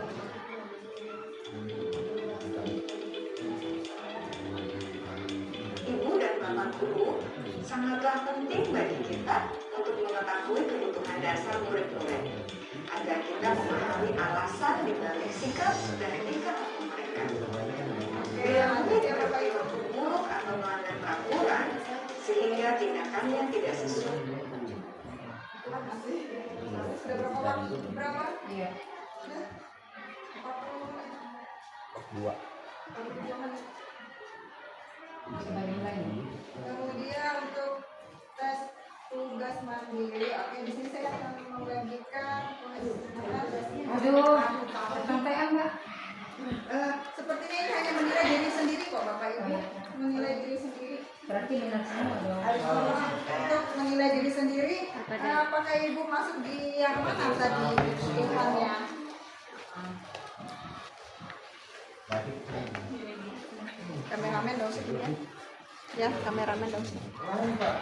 Ibu dan bapak guru sangatlah penting bagi kita untuk mengetahui kebutuhan dasar murid-murid agar kita memahami alasan di balik sikap dan tingkah laku mereka. Bila murid buruk atau melanggar peraturan sehingga tindakannya tidak sesuai. Sudah berapa waktu? Berapa? Iya. 2. Kemudian untuk tes tugas mandiri, oke di sini saya akan membagikan Aduh, sampai Mbak. sepertinya ini hanya menilai diri sendiri kok Bapak Ibu, menilai diri sendiri. Berarti minat semua dong. Untuk menilai diri sendiri, apakah Ibu masuk di yang mana tadi pilihannya? Kameramen dong sebelumnya. Ya, kameramen dong. Sampai Pak.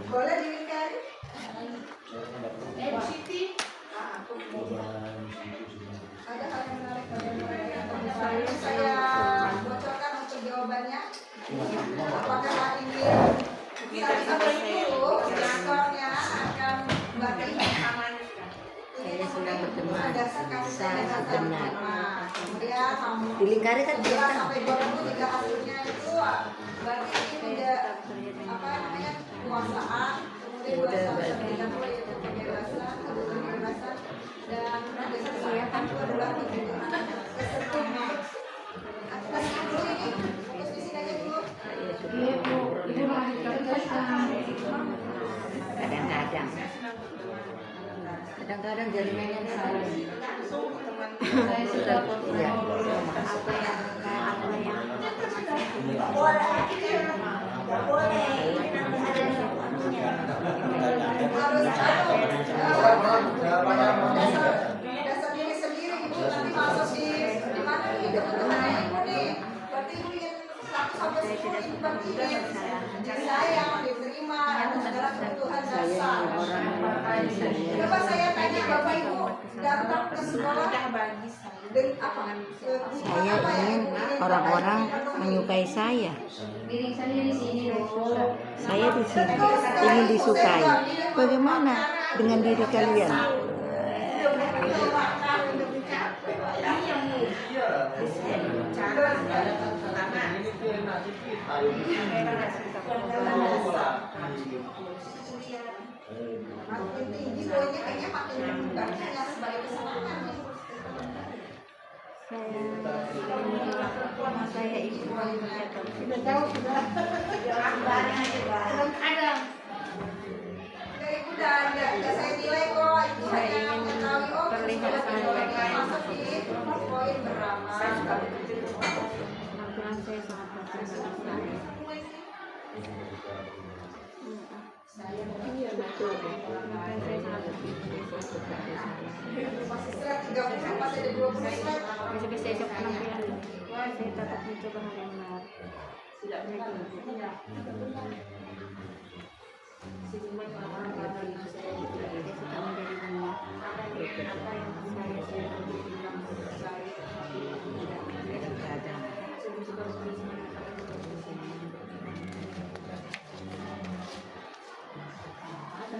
Boleh dilingkari? Ada hal yang menarik saya bocorkan untuk jawabannya. Apakah ini dulu skornya akan bagi ini ada benar. Kemudian Dilingkari kan 11 sampai 20 jika hasilnya itu berarti ini tidak apa namanya kekuasaan. Kemudian 2 sampai 30 yaitu kebebasan, kebebasan dan kesesuaian itu adalah kebutuhan kesetujuan. Atas dulu ini fokus di sini aja dulu. Kadang-kadang jaringannya salah. Saya sudah Iya. Dasar diri sendiri ibu nanti masuk di mana nih kebutuhan ibu nih. Berarti ibu ingin 1 sampai 10 ibu berarti ingin disayang, diterima, itu adalah kebutuhan dasar. Coba saya tanya Bapak Ibu datang ke sekolah dengan apa? Saya ingin orang-orang menyukai saya. piring saya di sini loh. Saya di sini ingin disukai. Bagaimana dengan diri kalian? Makin tinggi poinnya kayaknya makin banyak yang sebagai kesenangan nih. Saya ingin Sudah tahu sudah. Belum ada. Dari udah ada saya nilai kok itu hanya mengetahui oh terlihat masuk di poin berapa. penampilan saya sangat berkesan. Iya betul. Penampilan saya sangat berkesan. Masih slide 30 masih ada 20 slide. Besok-besok penampilan saya tetap mencoba hal yang baru. Saya suka menjadi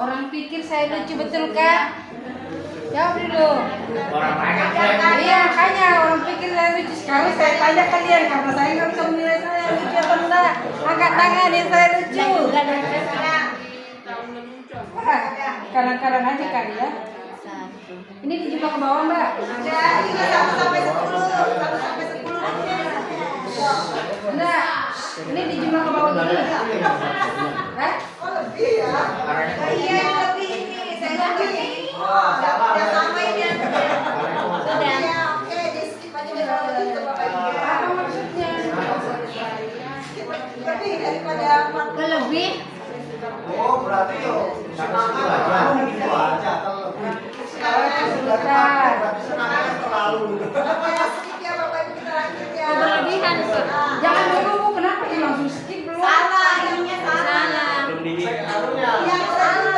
Orang pikir saya lucu betul kak? Jawab dulu. Orang lain saya Iya makanya orang pikir saya lucu. Sekarang saya tanya kalian karena saya nggak bisa menilai saya lucu apa enggak. Angkat tangan yang saya lucu. Kadang-kadang aja kali ya. Ini dijumlah ke bawah mbak. Ada ini 1 sampai 10. 1 sampai 10 aja. Enggak. Ini dijumlah ke bawah dulu. Hah? Oh lebih ya? Iya lebih ini. Saya lebih. Udah sama ini ya. Sudah. Oke, di skip aja deh kalau gitu Bapak Ibu. Apa maksudnya? Lebih daripada 40. Lebih. Oh, berarti yo senangan gitu aja kalau lebih. Berarti senangan terlalu. Bapak skip ya Bapak Ibu, kita lanjut ya. Berlebihan, Pak. Jangan dulu kenapa dia langsung skip dulu? Salah, ininya salah. Salah. Belum di Anunya. Yang salah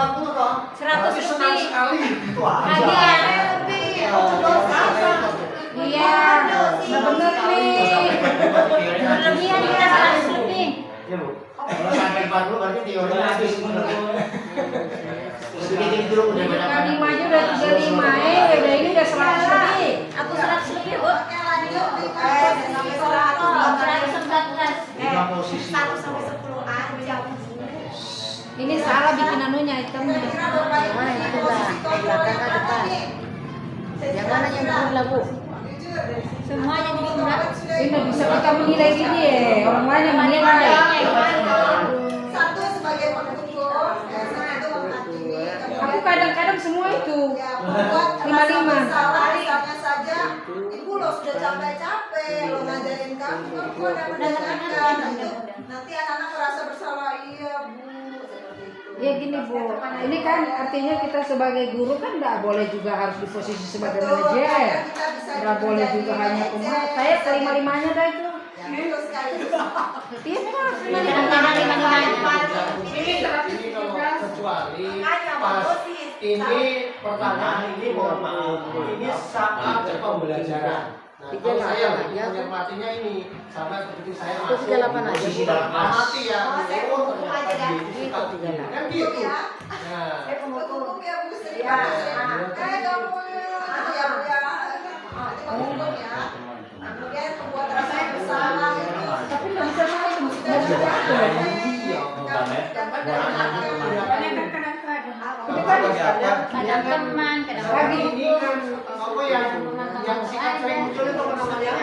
40 toh. 100 Tapi senang lebih. sekali gitu aja. Hadiah. Iya, bener nih. Berlebihan kita 100 lebih. Iya Bu. Kalau sampai 40 berarti teorinya habis. Sedikit dulu udah berapa? Kali maju udah 35, udah ini udah 100 lebih. Aku 100 lebih, Bu. Oke, lanjut di posisi 114. 5 posisi. 1 sampai 10 aja. Ini salah bikin anunya itemnya. kira-kira berapa Mana yang posisi kedua? kontrol Belakang yang ke depan. nih? Yang mana yang berjumlah, Bu? Jujur. Semuanya dijumlah. Ini bisa kita menilai gini ya, orang lain yang menilai. Satu sebagai pendukung, yang satu menghakimi, Aku kemudian kadang-kadang semua itu. ya membuat Lima, rasa lima. bersalah. Misalnya saja, ibu lo sudah capek-capek lo ngajarin kamu kok udah mendengarkan. Nah, itu nanti anak-anak merasa bersalah, iya bu, seperti itu. Ya gini Bu, ini kan artinya kita sebagai guru kan nggak boleh juga harus di posisi sebagai Betul, manajer. kadang kita bisa Nggak boleh menjadi juga hanya manajer. pemain. Saya kelima-limanya dah itu. Ya, betul sekali. Iya memang harus Kadang-kadang lima-limanya. Ini Ini kalau kecuali Makanya, pas bagus. ini pertanyaan ini mohon maaf ini saat pembelajaran. Nah, kalau saya menikmatinya ini sampai begitu saya Itu masuk 38 aja, posisi Bu. dalam hati ya. saya Oh hukum aja ternyata dah. gitu sikap gini. Kan gitu. Ya, Nah, Saya pemukul. hukum ya bu, sering Ya. kamu ya bu ya. Nanti hukum ya. Kemudian membuat rasa bersalah. Tapi nggak bisa saya mesti Sudah belajar. iya. dapat dari Itu kan Kadang teman, kadang Lagi. Ini kan apa yang sikap sering muncul itu apa namanya?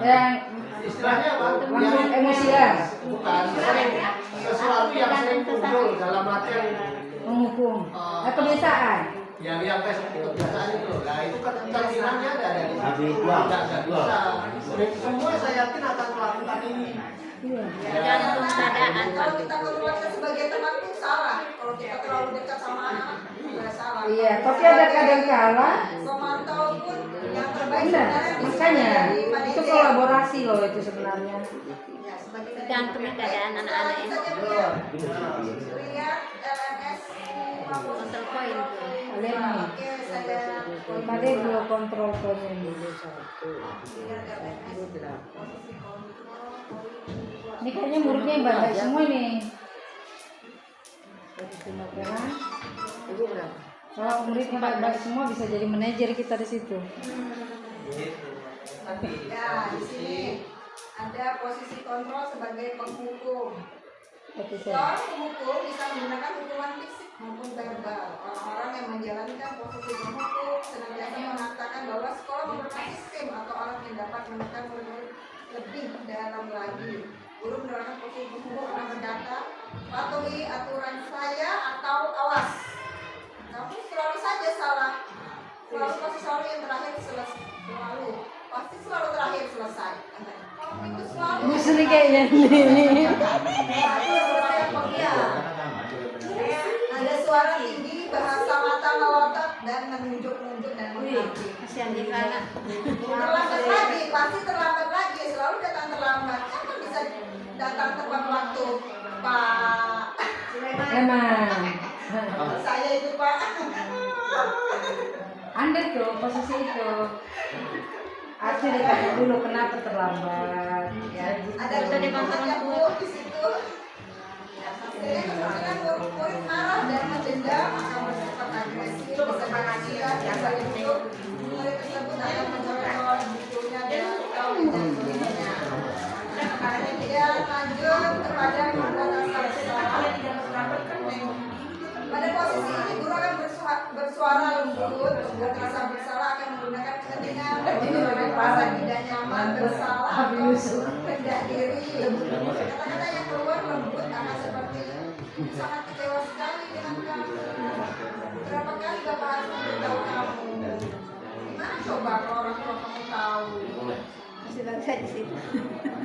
yang Istilahnya apa? langsung emosian, Bukan sesuatu yang sering muncul dalam artian menghukum, kebiasaan. yang kayak seperti kebiasaan itu. Nah itu kecenderungannya ada dari Habitual. nggak bisa. Semua saya yakin akan melakukan ini. Iya. tergantung keadaan. Kalau kita kontrolnya sebagai teman itu salah. Kalau kita terlalu dekat sama anak juga salah. Iya, tapi ada kadang-kala Pemantau pun yang terbaik benar, sebenarnya bisa makanya dari itu manajer. kolaborasi loh itu sebenarnya. Ya, sebagai Tergantung keadaan anak-anaknya. Lihat LMS Kontrol poin. Kalian nih, Oke, saya tadi dua kontrol poinnya dulu. lihat LMS posisi kontrol. Ini kayaknya muridnya yang baik semua nih. Ya. Kalau muridnya baik-baik semua bisa jadi manajer kita di situ. Ya, di sini ada posisi kontrol sebagai penghukum. Oke, Seorang penghukum bisa menggunakan hukuman fisik maupun verbal. Orang-orang yang menjalankan posisi penghukum senantiasa mengatakan bahwa sekolah merupakan sistem atau alat yang dapat menekan murid lebih dalam lagi. Guru menerapkan posisi penghukum akan berkata, patuhi aturan saya atau awas. Kamu selalu saja salah. Selalu yang terakhir pasti selalu terakhir selesai. Kamu itu selalu. Musuh nih kayaknya nih. Ada suara tinggi, bahasa mata melotot dan menunjuk-nunjuk dan menghakimi. Kasihan di sana. Terlambat lagi, pasti terlambat lagi. Selalu datang terlambat. Kapan bisa datang tepat waktu, Pak? Emang. Saya itu Pak. Anda tuh posisi itu. Harusnya ditanya dulu kenapa terlambat. Ya, gitu. Ada kebetulan ya Bu di situ. Jadi kemungkinan murid marah dan mendendam akan bersifat agresif, bisa mengajar yang bagi itu murid tersebut akan mencontoh bukunya dan atau menjadinya. Karena dia lanjut kepada membuat rasa bersalah. Pada posisi ini guru akan bersuara lembut, membuat rasa bersalah akan menggunakan kepentingan, menyebabkan rasa tidak nyaman, bersalah, rendah diri. Kata-kata yang keluar lembut akan seperti sangat kecewa sekali dengan kamu. Berapa kali Bapak harus memberitahu kamu? Gimana coba kalau orang tua kamu tahu?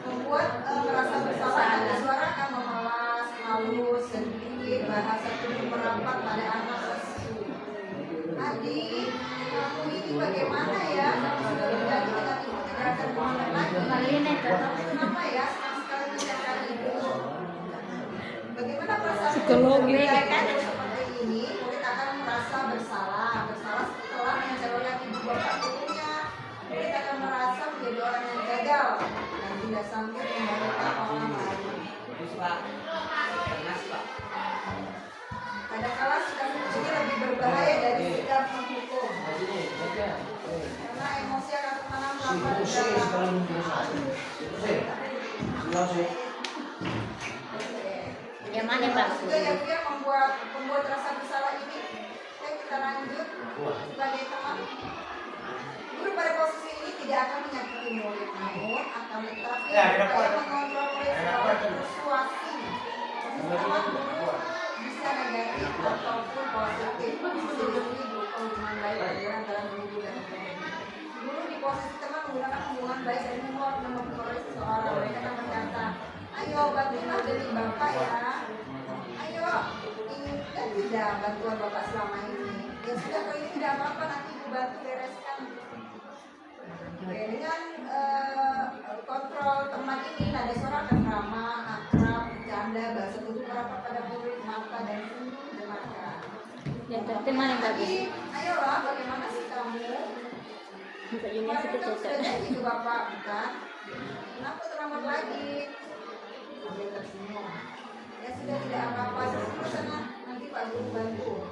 Membuat merasa bersalah dan suara akan memelas, halus, sedikit, bahasa tubuh merapat pada anak lesu. Adik, kamu ini bagaimana ya? Kamu sudah menjadi dengan ibu tidak akan kemana lagi. Kamu kenapa ya? Senang sekali mendengar ibu. Bagaimana Psikologi. Seperti ini, murid akan merasa bersalah setelah menceritakan ibu bapak gurunya. Murid akan merasa menjadi orang yang gagal dan tidak sanggup membantu orang lain. Kadang-kala sikap ini lebih berbahaya dari sikap menghukum. Karena emosi akan tertanam lama di dalam. Yang mana Pak? Juga yang dia membuat rasa bersalah ini. Oke, kita lanjut sebagai teman. Guru pada posisi ini tidak akan menyakiti murid, namun akan tetapi berupaya mengontrol murid secara persuasi. Teman guru bisa negatif ataupun positif. Dilindungi berupa hubungan baik ajaran dalam guru dan murid. Guru di posisi teman menggunakan hubungan baik dan humor mempengaruhi seseorang. Mereka akan berkata, ayo bantulah dari bapak ya. Ayo, inginkan tidak bantuan bapak selama ini. Ya sudah, kalau ini tidak apa-apa, nanti ibu bantu bereskan. Oke, dengan kontrol teman ini, nada suara akan ramah, akrab, bercanda, bahasa tubuh merapat pada murid, mata dan senyum jemaah. Yang penting mana yang bagus? Jadi, ayolah, bagaimana sih kamu? Ini Kemarin sedikit kamu sudah cocok. janji ke bapak, bukan? Kenapa terlambat lagi? Sambil tersenyum. Ya sudah, tidak apa-apa, ke sana, nanti Pak Guru bantu.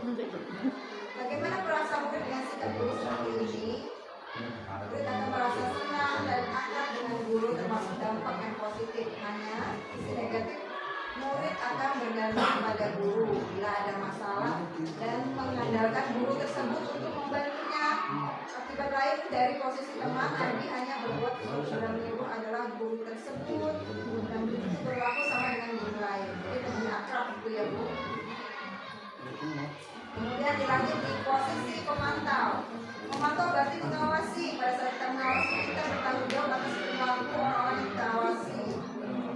Bagaimana perasaan murid dengan sikap guru seperti ini? Murid akan merasa senang dan akrab dengan guru, termasuk dampak yang positif. Hanya sisi negatif, murid akan bergantung pada guru bila ada masalah dan mengandalkan guru tersebut untuk membantunya. Akibat lain dari posisi teman, Adi hanya berbuat sesuatu menyuruh adalah guru tersebut, dan itu berlaku sama dengan guru lain. Jadi lebih akrab itu ya Bu. Kemudian dilanjut di posisi pemantau. Memantau berarti mengawasi. Pada saat kita mengawasi, kita bertanggung jawab atas perilaku orang-orang yang kita awasi.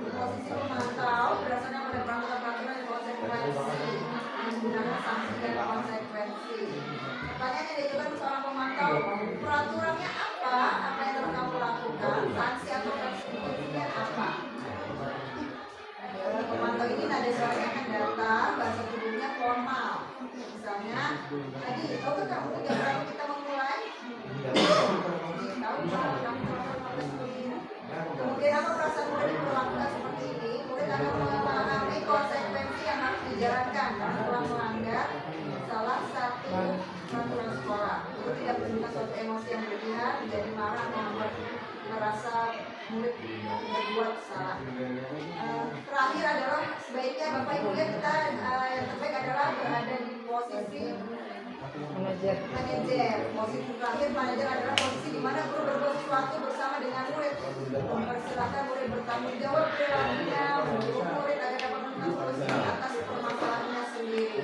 Di posisi pemantau berdasarkan pada peraturan-peraturan dan konsekuensi, menggunakan sanksi dan konsekuensi. Pertanyaannya diajukan seorang pemantau, peraturannya apa? Apa yang telah kamu lakukan? Sanksi atau konsekuensinya apa? Orang pemantau ini nada suaranya akan datang, bahasa tubuhnya formal. Misalnya, tadi tahu kamu jam berapa kita memulai? Tahu kamu kemudian apa perasaan murid diperlakukan seperti ini? Murid akan memahami konsekuensi yang harus dijalankan karena telah melanggar salah satu peraturan sekolah. Guru tidak menunjukkan suatu emosi yang berlebihan, menjadi marah atau membuat merasa murid berbuat salah. Terakhir adalah sebaiknya Bapak Ibu ya, kita yang terbaik adalah berada di posisi manajer. Posisi terakhir manajer adalah posisi di mana guru berbuat sesuatu bersama dengan murid, mempersilahkan murid bertanggung jawab perilakunya, mendukung murid agar dapat menemukan solusi atas permasalahannya sendiri.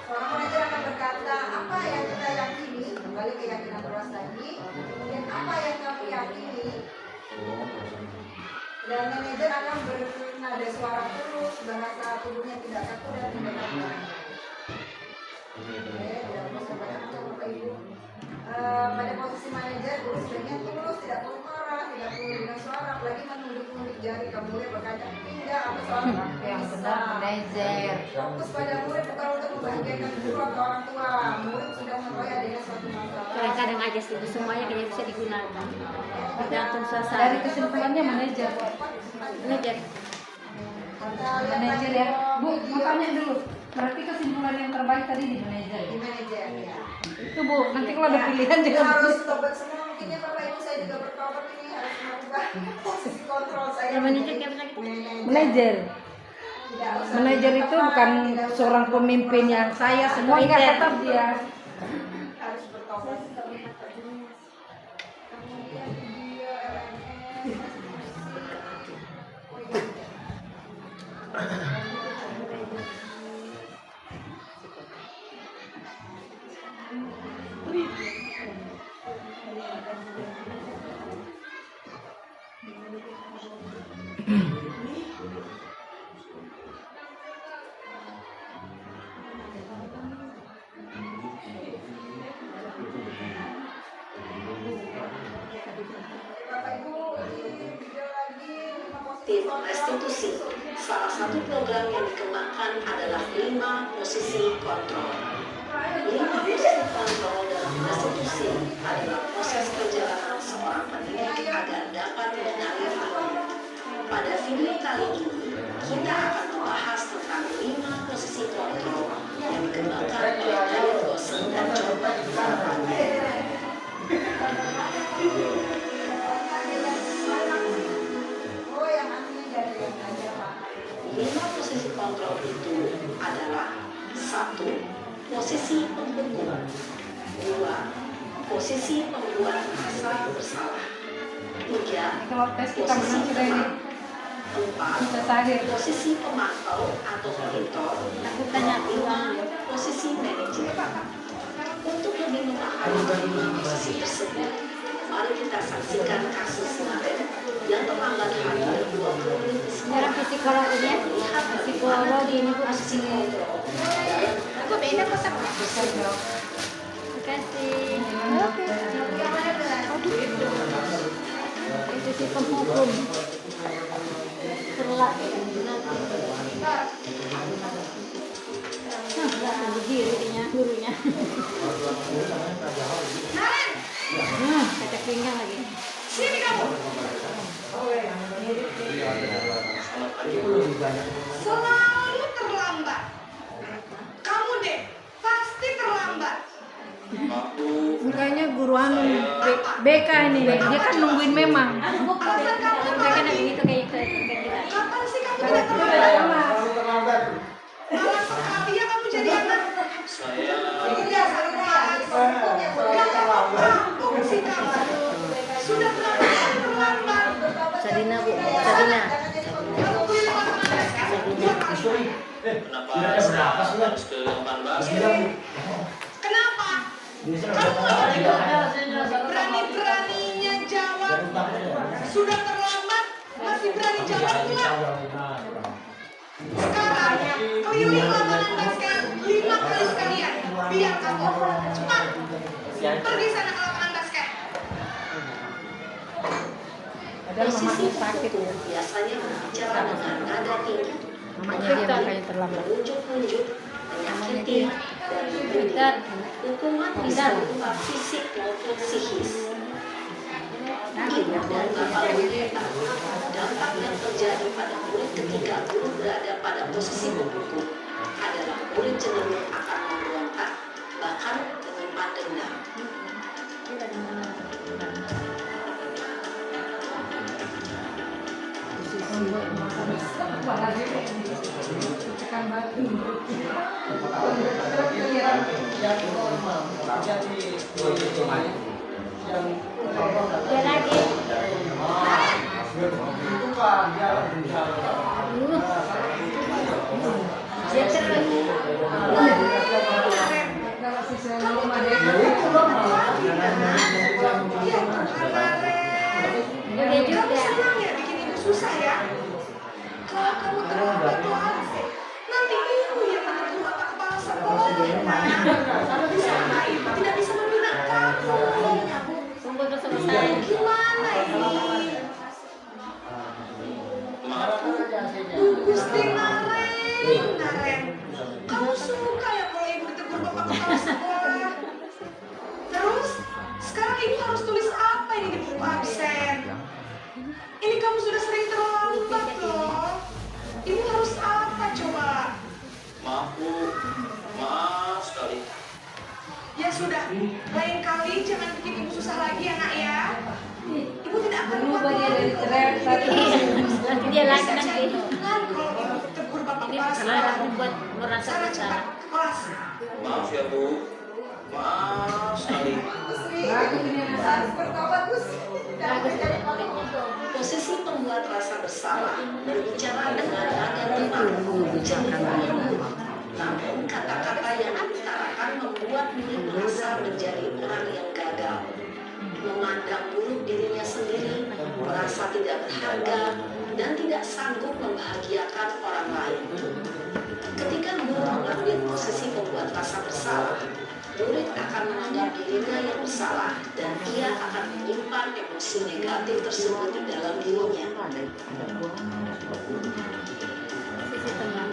Seorang manajer akan berkata, apa yang kita yakini, kembali keyakinan keras tadi, kemudian apa yang kamu yakini, dan manajer akan bernada suara tulus, bahasa tubuhnya tidak kaku dan tidak kaku. Tidak bisa bayangkan Bapak Ibu. Pada posisi manajer, guru sebaiknya tulus, tidak perlu marah, tidak perlu dengan suara, apalagi menunjuk-nunjuk jari ke murid berkata tidak atau soal Yang benar manajer. fokus pada murid bukan untuk membahagiakan guru atau orang tua. Murid sudah mengetahui adanya suatu masalah. Kadang-kadang aja sih semuanya kayaknya bisa digunakan. Tergantung suasana. Dari kesimpulannya manajer. Manajer. Manajer ya. Bu, mau tanya dulu. Berarti kesimpulan yang terbaik tadi di manajer. Di manajer ya. Itu Bu, nanti kalau ada pilihan Kita jangan harus tobat semua. Mungkin ya Bapak Ibu, saya juga bertobat ini harus merubah posisi kontrol saya. Yang manajer kayak mana? manajer. Tidak usah Manajer itu bukan seorang pemimpin yang saya semua enggak, tetap dia harus bertobat. Kemudian video LMS. Tim restitusi Salah satu program yang dikembangkan adalah 5 posisi kontrol. 5 posisi kontrol dalam restitusi adalah proses perjalanan seorang pendidik agar dapat mengenali diri. Pada video kali ini, kita akan membahas tentang 5 posisi kontrol yang dikembangkan oleh David Lawson dan John Gottman. Oh, yang asli dari yang aja, Pak. 5 posisi kontrol itu adalah 1. Posisi pembungkuk. 2. Posisi pembuat rasa bersalah. 3. Kalau tes kita Posisi menang sudah ini. teman. 4. Bisa sahir. Posisi pemantau atau monitor. Aku tanya 5. Posisi manajer. Untuk lebih memahami kelima posisi tersebut, mari kita saksikan kasus kemarin yang terlambat hadir 20 menit di sekarang sekolah. psikologinya psikologi ini bu Posisi kontrol. Aku beda kotak. terima kasih. Oke. Itu si penghukum terlak berdiri dia gurunya. Kacak pinggang lagi. Sini kamu. Selalu terlambat. Kamu deh, pasti terlambat. Kayaknya guru anu BK ini, dia kan nungguin memang. Alasan kamu Mereka tadi. begitu kayak kita. Kapan sih kamu tidak terlambat? Malah sekali ya kamu jadi anak. Kampung sih kamu. Sudah terlambat. Sadina bu, Sadina. Kamu kuliah lapangan sekarang. Kenapa harus ke 18? Kenapa? Kamu berani-beraninya jawab. Sudah terlambat, masih berani jawab enggak? Sekarang keliling lapangan basket 5 kali sekalian. Biar kamu cepat pergi sana ke lapangan basket. Posisi pemukul biasanya berbicara dengan nada tinggi, menunjuk-nunjuk, menyakiti, dan memberi. Hukuman bisa berupa fisik maupun psikis. Ibu dan bapak murid tahu dampak yang terjadi pada murid ketika guru berada pada posisi pemukul adalah murid cenderung akan memberontak, bahkan menyimpan dendam. Tekan batu. Dia lagi. Dia terus. Kalau siswa rumah dia Dia juga. Kamu senang ya bikin ibu susah ya? Kalau kamu terlambat Tuhan, nanti ibu yang menegur bapak kepala sekolah. Tidak bisa membina kamu. Tunggu terus selesai. Gimana ini? Maaf, Gusti Naren. Kamu suka ya kalau ibu ditegur bapak kepala sekolah? Terus, sekarang ibu harus tulis apa ini di buku absen? Ini kamu sudah sering terlambat loh. Ibu harus apa coba? maaf Bu, maaf sekali. Ya sudah, lain kali jangan bikin ibu susah lagi ya nak ya. Ibu tidak akan berubah dia dari kalau cerai ibu satu. Nanti dia lagi bisa nanti. jadi kan kalau ibu tegur bapak Ini kepala karena sekolah. aku buat merasa Sana bersalah. cepat ke kelas. Maaf ya Bu, maaf sekali. Bagus dari muridnya. Posisi pembuat rasa bersalah berbicara dengan nada tenang, cenderung. Namun kata-kata yang diutarakan membuat diri merasa menjadi orang yang gagal, memandang buruk dirinya sendiri, merasa tidak berharga, dan tidak sanggup membahagiakan orang lain. Ketika guru mengambil posisi pembuat rasa bersalah, murid akan menganggap dirinya yang bersalah dan ia akan menyimpan emosi negatif tersebut di dalam dirinya. setengah.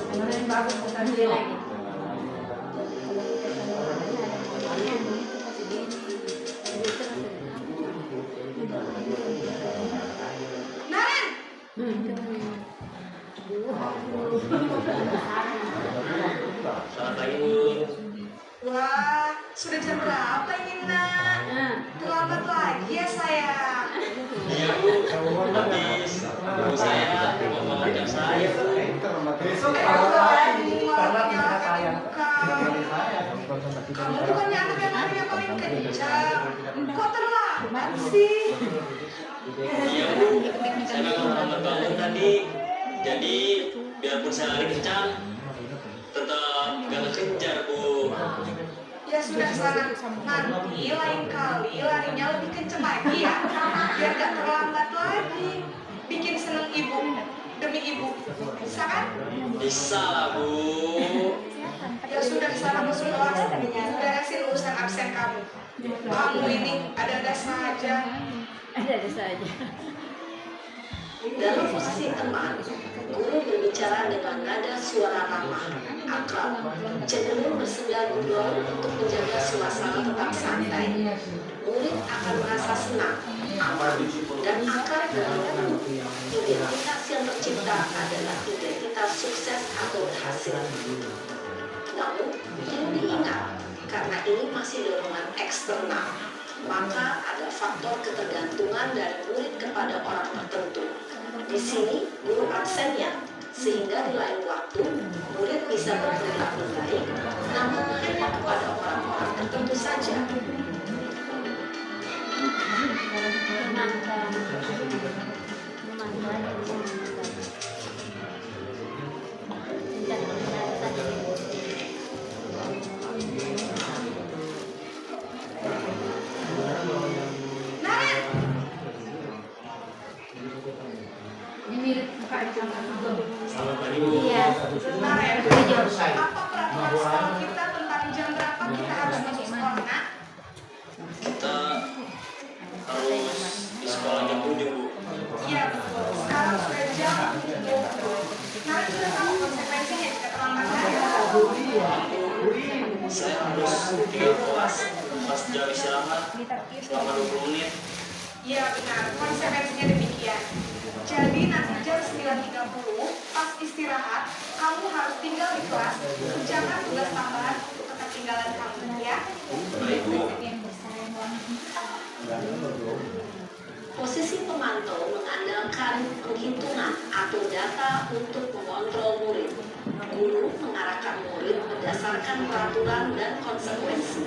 Mana yang bagus kita beli lagi. Kalau kita ada itu pasti di Naren, Selamat pagi, Bu. wah, sudah jam berapa ini, Nak? Terlambat lagi ya, sayang. Iya, Bu. Habis ibu saya mau mengajak saya, Bu. Besok Karena tidak sayang. Kamu bukannya anak yang larinya paling kencang. Kok terlambat sih? Iya, Bu. Saya memang lambat bangun tadi. Jadi, biarpun saya lari kencang, tetap gak kekejar, Bu. Ya sudah sana, nanti lain kali larinya lebih kenceng lagi ya, biar gak terlambat lagi. Bikin seneng ibu, demi ibu, bisa kan? Bisa lah, Bu. Ya sudah sana masuk kelas, beresin urusan absen kamu. Kamu ini ada saja. ada saja. Dalam posisi teman, guru berbicara dengan nada suara ramah, akrab, cenderung bersenda gurau untuk menjaga suasana tetap santai. Murid akan merasa senang, aman, dan akrab dengan guru. Identitas yang tercipta adalah identitas sukses atau berhasil. Namun, perlu diingat, karena ini masih dorongan eksternal, maka ada faktor ketergantungan dari murid kepada orang tertentu. Di sini, guru absennya, sehingga di lain waktu, murid bisa berperilaku baik, namun hanya kepada orang-orang tertentu saja. Naren, Ini mirip muka di sana. Selamat pagi, Bu. Iya. Naren, apa peraturan sekolah kita tentang jam berapa kita harus masuk sekolah, Nak? Kita harus di sekolah jam 7, Bu. Iya, betul. Sekarang sudah jam 20. Naren sudah tahu konsekuensinya jika terlambat lagi. Saya harus tinggal kelas pas jam istirahat selama 20 menit. Iya benar, konsekuensinya demikian. Jadi nanti jam 9.30 pas istirahat, kamu harus tinggal di kelas. Jangan tugas tambahan untuk ketertinggalan kamu, ya. Baik, Bu. Posisi pemantau mengandalkan penghitungan atau data untuk mengontrol murid. Guru mengarahkan murid berdasarkan peraturan dan konsekuensi.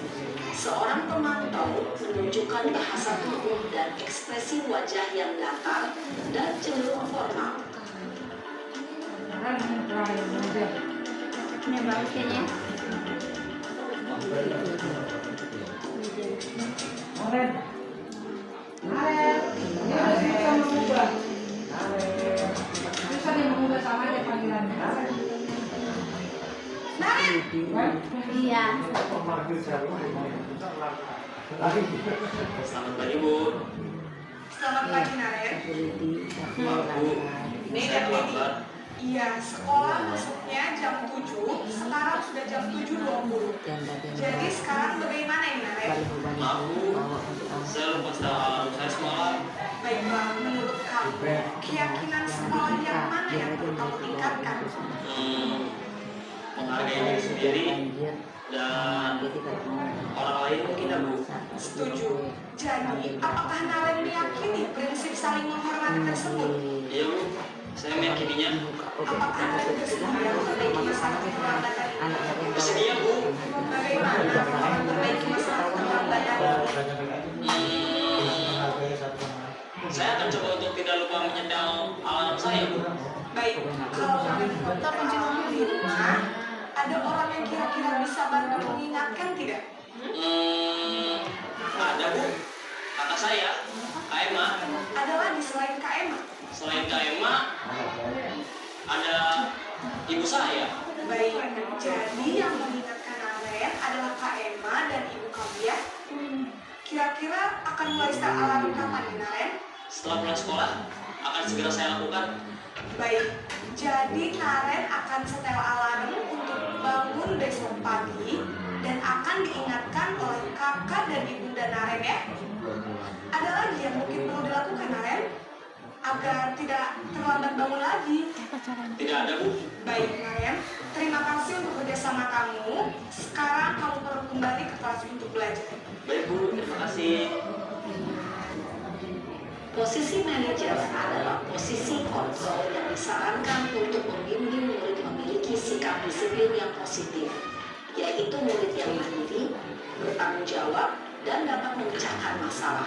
Seorang pemantau menunjukkan bahasa tubuh dan ekspresi wajah yang datar dan cenderung formal. Karena ini terakhir belajar. Ini bagus kayaknya. Naren. Naren. Ini harus bisa mengubah. Naren. Bisa dia mengubah sama aja panggilannya. Naren, Iya. Selamat pagi, Bu. selamat pagi Naren. Maaf, Bu. Ini Saya dan ini. terlambat. Iya, sekolah masuknya jam 7, sekarang sudah jam 7.20. Jadi sekarang bagaimana ini Naren? Maaf, Bu. Saya lupa tahu saya sekolah. Baiklah, menurut kamu, keyakinan sekolah yang mana yang perlu kamu tingkatkan? Menghargai diri sendiri dan orang lain mungkin, Bu. Setuju. Jadi, apakah Naren meyakini prinsip saling menghormati tersebut? Iya, Bu. Saya meyakininya. Apakah Naren bersedia memperbaiki masalah keterlambatan ini? Bersedia, Bu. Bagaimana kalau memperbaiki masalah keterlambatan ini? Saya akan coba untuk tidak lupa menyetel alarm saya, Bu. Baik, kalau Naren tetap mencari di rumah, ada orang yang kira-kira bisa bantu mengingatkan tidak? Ada, Bu. Kakak saya, Kak Emma. Ada lagi selain Kak Emma? Selain Kak Emma, ada ibu saya. Baik, jadi yang mengingatkan Naren adalah Kak Emma dan ibu kamu ya? Kira-kira akan mulai start alarm kapan nih Naren? Setelah pulang sekolah, akan segera saya lakukan. Baik, jadi Naren akan setel alarm untuk bangun besok pagi dan akan diingatkan oleh kakak dan ibunda Naren ya. Ada lagi yang mungkin perlu dilakukan Naren agar tidak terlambat bangun lagi? Tidak ada, Bu. Baik Naren, terima kasih untuk kerjasama kamu. Sekarang kamu perlu kembali ke kelas untuk belajar. Baik, Bu. Terima kasih. Posisi manajer adalah posisi kontrol yang disarankan untuk membimbing murid memiliki sikap disiplin yang positif, yaitu murid yang mandiri, bertanggung jawab, dan dapat memecahkan masalah.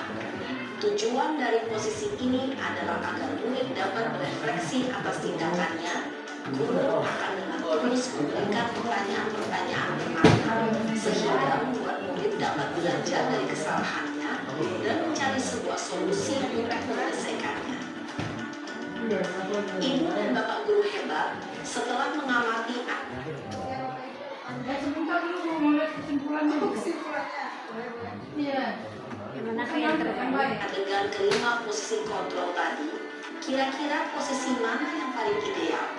Tujuan dari posisi ini adalah agar murid dapat berefleksi atas tindakannya. Guru akan dengan terus memberikan pertanyaan-pertanyaan bermakna sehingga membuat murid dapat belajar dari kesalahannya dan mencari sebuah solusi untuk menyelesaikannya. Ibu dan Bapak guru hebat setelah mengamati Sebentar dulu mau lihat kesimpulannya. Kesimpulannya. Iya. Yang mana yang terbaik? adegan kelima posisi kontrol tadi, kira-kira posisi mana yang paling ideal?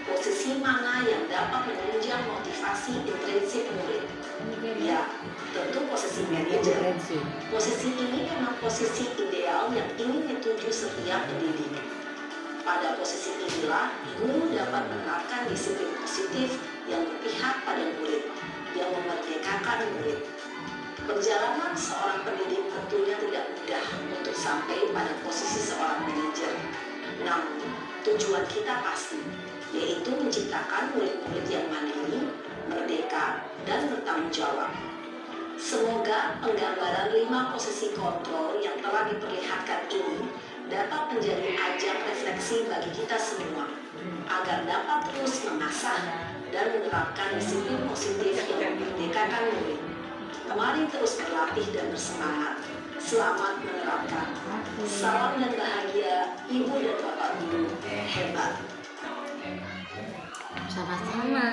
Posisi mana yang dapat menunjang motivasi intrinsik murid? Ya, tentu posisi manajer. Posisi ini memang posisi ideal yang ingin dituju setiap pendidik. Pada posisi inilah, guru dapat menerapkan disiplin positif yang berpihak pada murid, yang memerdekakan murid. Perjalanan seorang pendidik tentunya tidak mudah untuk sampai pada posisi seorang manajer. Namun, tujuan kita pasti, yaitu menciptakan murid-murid yang mandiri, merdeka, dan bertanggung jawab. Semoga penggambaran 5 posisi kontrol yang telah diperlihatkan ini dapat menjadi ajang refleksi bagi kita semua, agar dapat terus mengasah dan menerapkan disiplin positif yang memerdekakan murid. Mari terus berlatih dan bersemangat. Selamat menerapkan. Salam dan bahagia, Ibu dan Bapak Guru hebat. Sama-sama.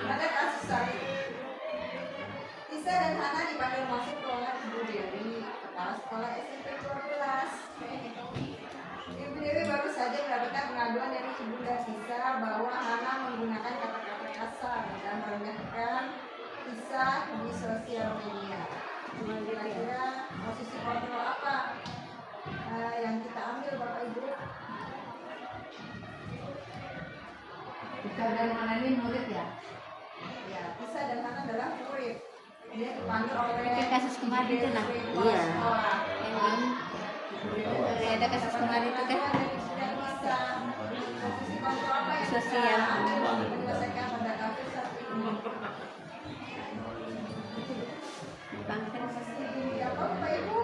Ada kasus tadi. Isa dan Hana dipanggil masuk ke oleh Ibu Dewi, kepala sekolah SMP 12. Ibu Dewi baru saja mendapatkan pengaduan dari Ibunda Isa bahwa Hana menggunakan kata-kata kasar dan merendahkan Isa di sosial media. Kira-kira posisi kontrol apa yang kita ambil Bapak Ibu? Bisa dan mana ini murid ya? Ya, Isa dan Hana adalah murid. Dia dipanggil oleh Itu kasus kemarin itu nah. Iya. Ada kasus kemarin itu kan. Sosial. Menyelesaikan pada kasus satu ini. Apa Bapak Ibu?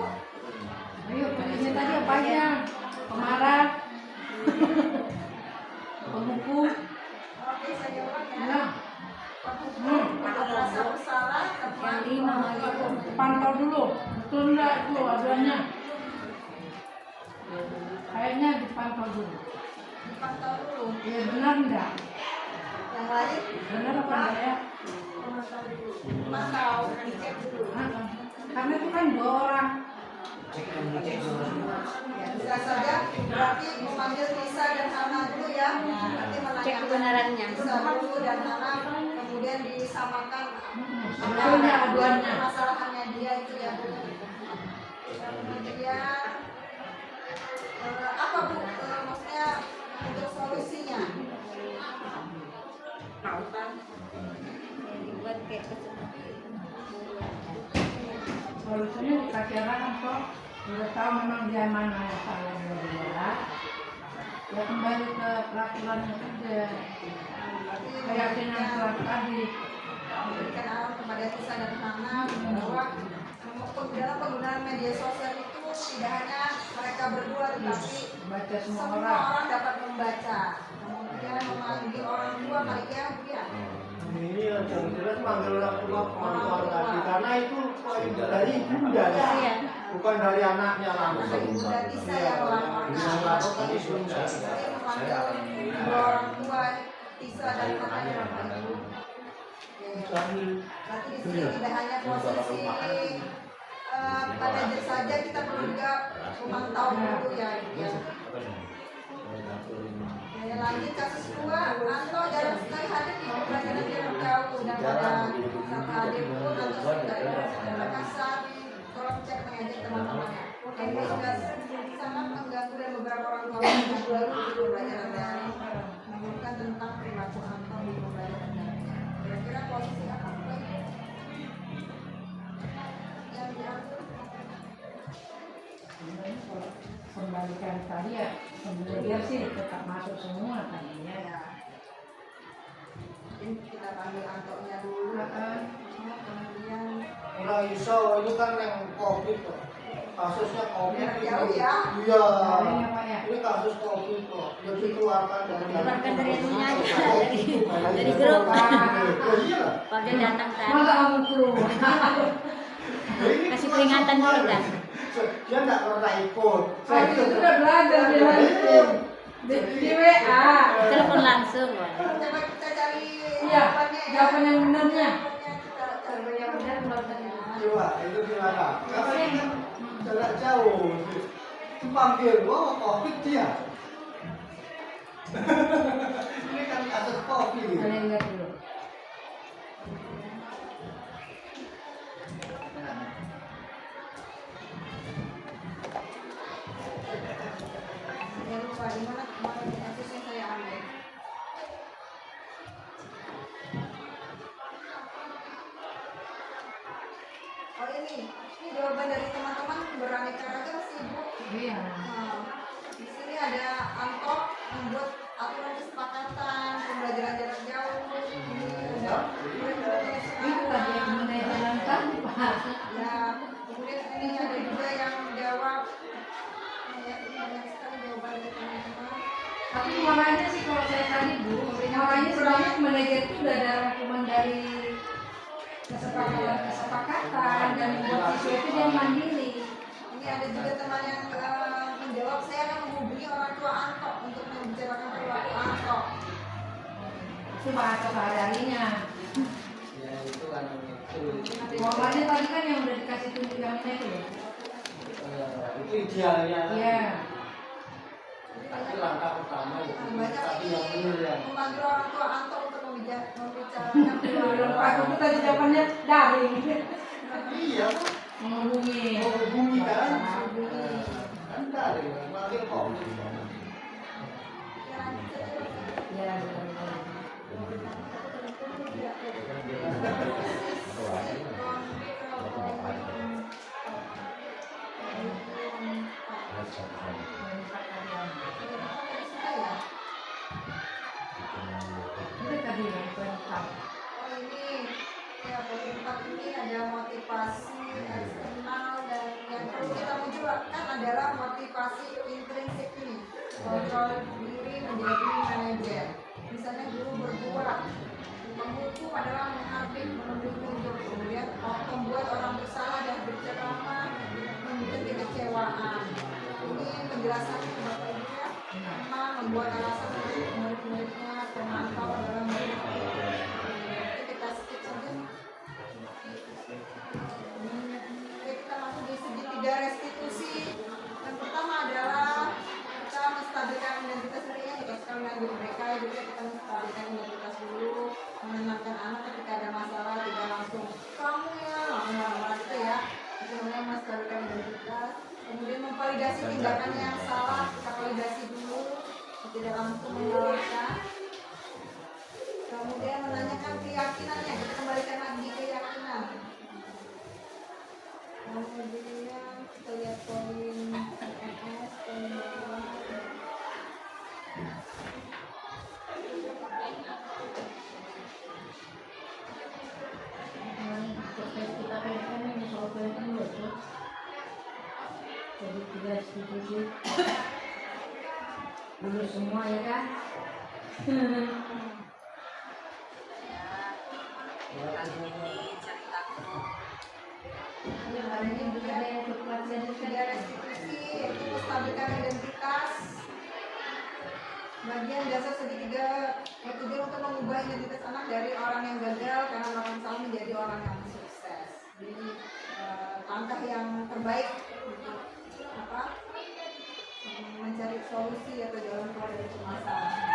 Ayo, ini tadi apanya? Pemarah, pemukul, Oke, saya ulang ya. nah, Merasa bersalah, teman pantau dulu, betul enggak itu aduannya? Kayaknya dipantau dulu. dipantau dulu. Ya benar enggak? Yang lain Benar apa enggak ya? memantau dulu. Pantau, dicek dulu. Nah, karena itu kan 2 orang. Ya, bisa saja berarti memanggil Isa dan Hana dulu ya. Nanti Cek kebenarannya. Isa dulu dan Hana, kemudian disamakan Sebetulnya aduannya. Masalahannya dia itu ya. Kemudian apa Bu? Maksudnya untuk solusinya? Tahu kan? Dibuat kayak Solusinya dikasih arahan kok. Udah tahu memang dia mana yang salah dia. Ya kembali ke peraturannya saja. Keyakinan surat tadi. Memberikan arahan kepada Isa dan Hana bahwa dalam penggunaan media sosial itu tidak hanya mereka berdua tetapi Baca semua semua orang. orang dapat membaca. Kemudian memanggil orang tua kali ya, Bu ya. Ini yang jelas manggil orang tua tadi karena itu dari ibunda Iya. bukan dari anaknya Ada langsung. ibu dan Isa yang melaporkan. Bisa melaporkan ibunda. Jadi memanggil kedua orang tua Isa dan Hana ya Bapak Ibu. Oke. Berarti di sini tidak hanya posisi manajer saja, kita perlu juga memantau dulu ya. Ya, lanjut kasus 2, Anto jarang sekali hadir di pembelajaran jarak jauh dan pada saat hadir pun Anto sering berbicara kasar, tolong cek mengajak teman-temannya. Ini juga sangat mengganggu dan beberapa orang tua yang baru di pembelajaran daring menunjukkan tentang perilaku Anto di pembelajaran daring. Kira-kira polisi apa yang diambil? Kembalikan tadi ya, sebenarnya sih tetap masuk semua tadinya. Ya. Mungkin kita panggil Antonya dulu. Kemudian Ora iso, itu kan yang COVID kok. Kasusnya COVID Jarak ini. jauh ya? Iya. Daringnya, Pak, ya? Ini kasus COVID kok. Jadi dikeluarkan Keluarkan dari anunya aja, dari grup. grup. Iya. Kalau dia datang tadi, Masa kamu keluar? kasih peringatan dulu kan. Dia enggak pernah ikut. Saya itu udah belajar di WA. Telepon langsung. Wak. coba kita cari Iya, jawabannya ya. jawaban yang benarnya. Jawaban yang benar keluarkannya. Coba itu gimana? Karena ini kan jarak jauh. Dipanggil, wah COVID dia. Ini kan kasus COVID. Kalian lihat dulu. Jangan lupa di mana kemarin kasus yang saya ambil. Oh ini jawaban dari teman-teman beraneka ragam sih Bu. Iya. Nah, di sini ada Anto membuat aturan kesepakatan pembelajaran jarak jauh. Ini ada Itu tadi yang menanyakan kan, Pak. ya, kemudian ini ada juga yang menjawab. Ya, ini banyak sekali jawaban dari teman-teman. Tapi makanya sih kalau saya tadi Bu, makanya sebenarnya manajer itu udah ada rangkuman dari kesepakatan dan membuat siswa itu dia mandiri. Ini ada juga teman yang menjawab, saya akan menghubungi orang tua Anto untuk membicarakan perilaku Anto. Itu bahasa sehari-harinya. Ya itu kan itu. Makanya tadi kan yang udah dikasih tunjuk yang itu ya. Itu idealnya. Iya. Tapi langkah pertama itu Banyak tapi ini yang benar ya. memanggil orang tua Anto untuk membicarakan perilaku Aku tuh tadi jawabannya daring. Iya, Menghubungi. menghubungi kan. Menghubungi. Kan dari manggil COVID. Ya, itu tadi yang pertama. Oh ini ya tempat ini ada motivasi eksternal dan yang perlu kita munculkan adalah motivasi intrinsik ini, kontrol diri menjadi manajer. Misalnya guru berbuat, menghukum adalah menghabis, menunjuk, kemudian membuat orang bersalah dan berceramah, membuat kekecewaan. Ini penjelasan Bapak Ibu ya. Memang membuat alasan untuk murid-muridnya termantau dalam kita skip saja. Oke, kita masuk di segi 3 restitusi. Yang pertama adalah kita menstabilkan identitas dirinya, kita sekali lagi mereka juga kita menstabilkan identitas dulu, menenangkan anak ketika ada masalah, tidak langsung kamu ya, langsung marah-marah gitu ya. Kemudian menstabilkan identitas, kemudian memvalidasi tindakan yang salah, kita validasi dulu, tidak langsung menyalahkan. Kemudian menanyakan keyakinannya, kita kembalikan lagi keyakinan. Kemudian kita lihat poin MS, poin bawah. Kita kan ini soal penelitian dulu tuh. Jadi 3 restitusi. Lulus semua ya kan? Hari ini juga ada yang ikut pelatihan juga. 3 restitusi, yaitu menstabilkan identitas. Bagian dasar segitiga tujuan untuk mengubah identitas anak dari orang yang gagal karena melakukan salah menjadi orang yang sukses. Jadi langkah langkah yang terbaik untuk mencari solusi atau jalan keluar dari permasalahan.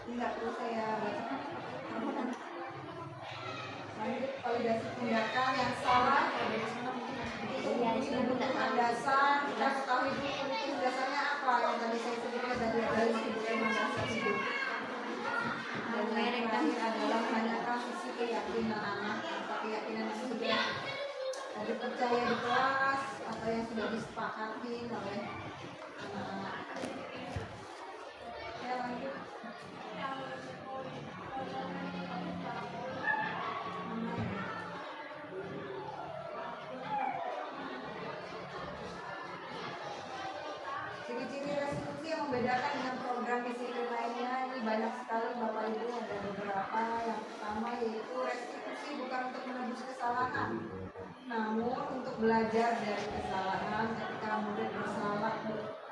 Tidak perlu saya bacakan. Lanjut, validasi tindakan yang salah. Ini kebutuhan dasar. Kita ketahui dulu kebutuhan dasarnya apa yang tadi saya sebutkan dari kebutuhan dasar hidup. Dan yang terakhir adalah menanyakan sisi keyakinan anak atau keyakinan yang sudah dipercaya di kelas atau yang sudah disepakati oleh anak-anak. Ya, lanjut. Ciri-ciri restitusi yang membedakan dengan program disiplin lainnya ini banyak sekali Bapak Ibu, ada beberapa. Yang pertama yaitu restitusi bukan untuk menebus kesalahan, namun untuk belajar dari kesalahan. Ketika murid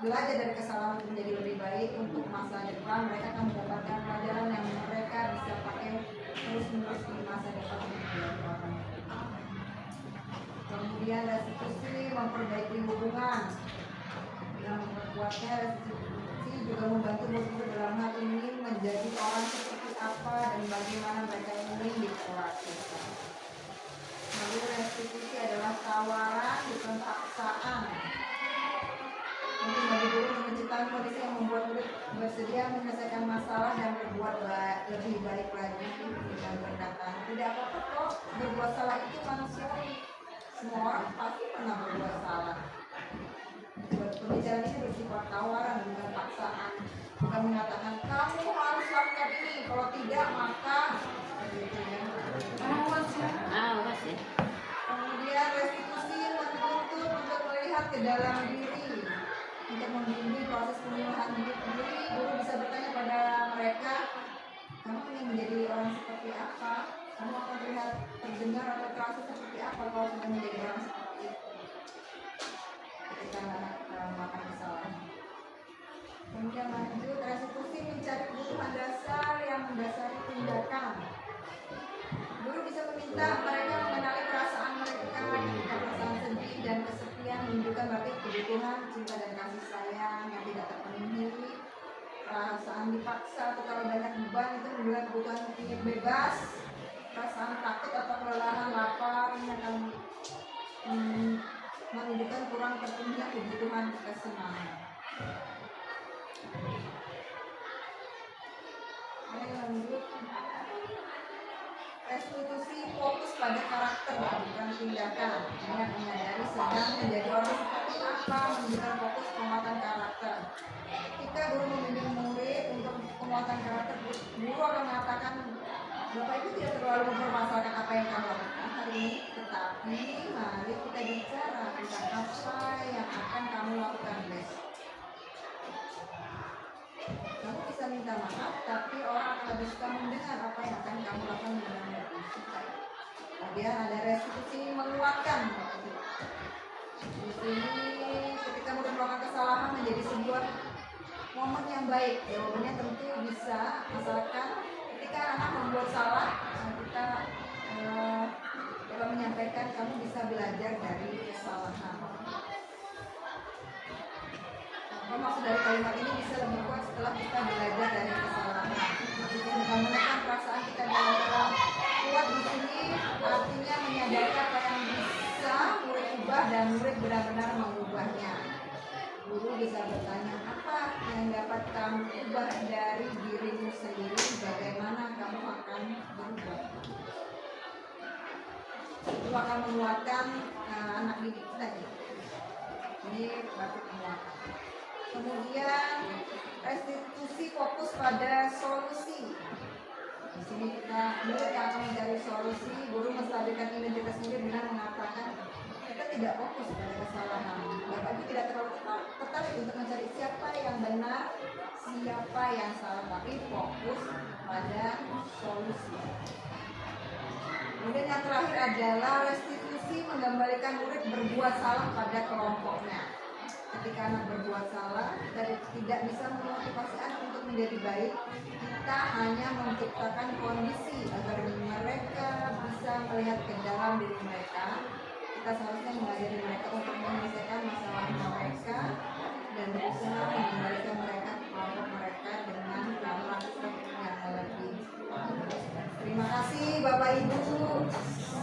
belajar dari kesalahan untuk menjadi lebih baik untuk masa depan, mereka akan mendapatkan pelajaran yang mereka bisa pakai terus-menerus di masa depan. Kemudian restitusi memperbaiki hubungan. Yang membuatnya restitusi juga membantu murid dalam hal ini menjadi orang seperti apa dan bagaimana mereka ingin diperlakukan. Lalu restitusi adalah tawaran bukan paksaan. Mungkin bagi guru untuk menciptakan kondisi yang membuat murid bersedia menyelesaikan masalah dan berbuat lebih baik lagi dengan berkata, tidak apa-apa kok, berbuat salah itu manusiawi. Semua orang pasti pernah berbuat salah. Pembicaraan ini bersifat tawaran bukan paksaan. Bukan mengatakan kamu harus lakukan ini, kalau tidak maka gitu ya. Awas ya. Kemudian restitusi menuntut untuk melihat ke dalam diri. Untuk membimbing proses pemulihan diri, guru bisa bertanya pada mereka, kamu ingin menjadi orang seperti apa? Kamu akan terlihat, terdengar atau terasa seperti apa kalau sudah menjadi orang seperti itu? Ketika melakukan kesalahan. Kemudian lanjut, restitusi mencari kebutuhan dasar yang mendasari tindakan. Guru bisa meminta mereka mengenali perasaan mereka, ketika perasaan sedih dan kesepian menunjukkan berarti kebutuhan cinta dan kasih sayang yang tidak terpenuhi. Perasaan dipaksa atau kalau banyak beban itu menunjukkan kebutuhan ingin bebas. Perasaan takut atau kelelahan, lapar ini akan menunjukkan kurang terpenuhnya kebutuhan kesenangan. Lanjut. Restitusi fokus pada karakter bukan tindakan. Banyak menyadari sedang menjadi orang seperti apa, menunjukkan fokus penguatan karakter. Ketika guru membimbing murid untuk penguatan karakter, guru akan mengatakan, Bapak Ibu tidak terlalu mempermasalahkan apa yang kamu lakukan hari ini, tetapi mari kita bicara tentang apa yang akan kamu lakukan besok. Kamu bisa minta maaf, tapi orang akan lebih suka mendengar apa yang akan kamu lakukan dengan lebih suka. Kemudian ada restitusi menguatkan. Di sini ketika murid melakukan kesalahan menjadi sebuah momen yang baik. Jawabannya tentu bisa, asalkan ketika anak membuat salah, kita menyampaikan kamu bisa belajar dari kesalahan. Maksud dari kalimat ini bisa lebih kuat setelah kita belajar dari kesalahan. Maksudnya menekan perasaan kita dalam kuat di sini artinya menyadari apa yang bisa murid ubah dan murid benar-benar mengubahnya. Guru bisa bertanya apa yang dapat kamu ubah dari dirimu sendiri, bagaimana kamu akan berubah. Itu akan menguatkan anak didik kita. Ini batu penguatan. Kemudian restitusi fokus pada solusi. Di sini kita murid yang akan mencari solusi. Guru menstabilkan identitas murid dengan mengatakan kita tidak fokus pada kesalahan. Bapak Ibu tidak terlalu tertarik untuk mencari siapa yang benar, siapa yang salah, tapi fokus pada solusi. Kemudian yang terakhir adalah restitusi mengembalikan murid berbuat salah pada kelompoknya. ketika anak berbuat salah, kita tidak bisa memotivasi anak untuk menjadi baik. Kita hanya menciptakan kondisi agar mereka bisa melihat ke dalam diri mereka. Kita seharusnya mengajari mereka untuk menyelesaikan masalah mereka dan berusaha mengembalikan mereka ke kelompok mereka dengan karakter yang lebih bagus. Terima kasih Bapak Ibu.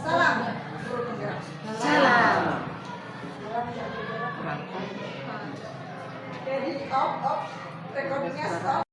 Salam guru penggerak. Salam. Jadi off recordingnya stop.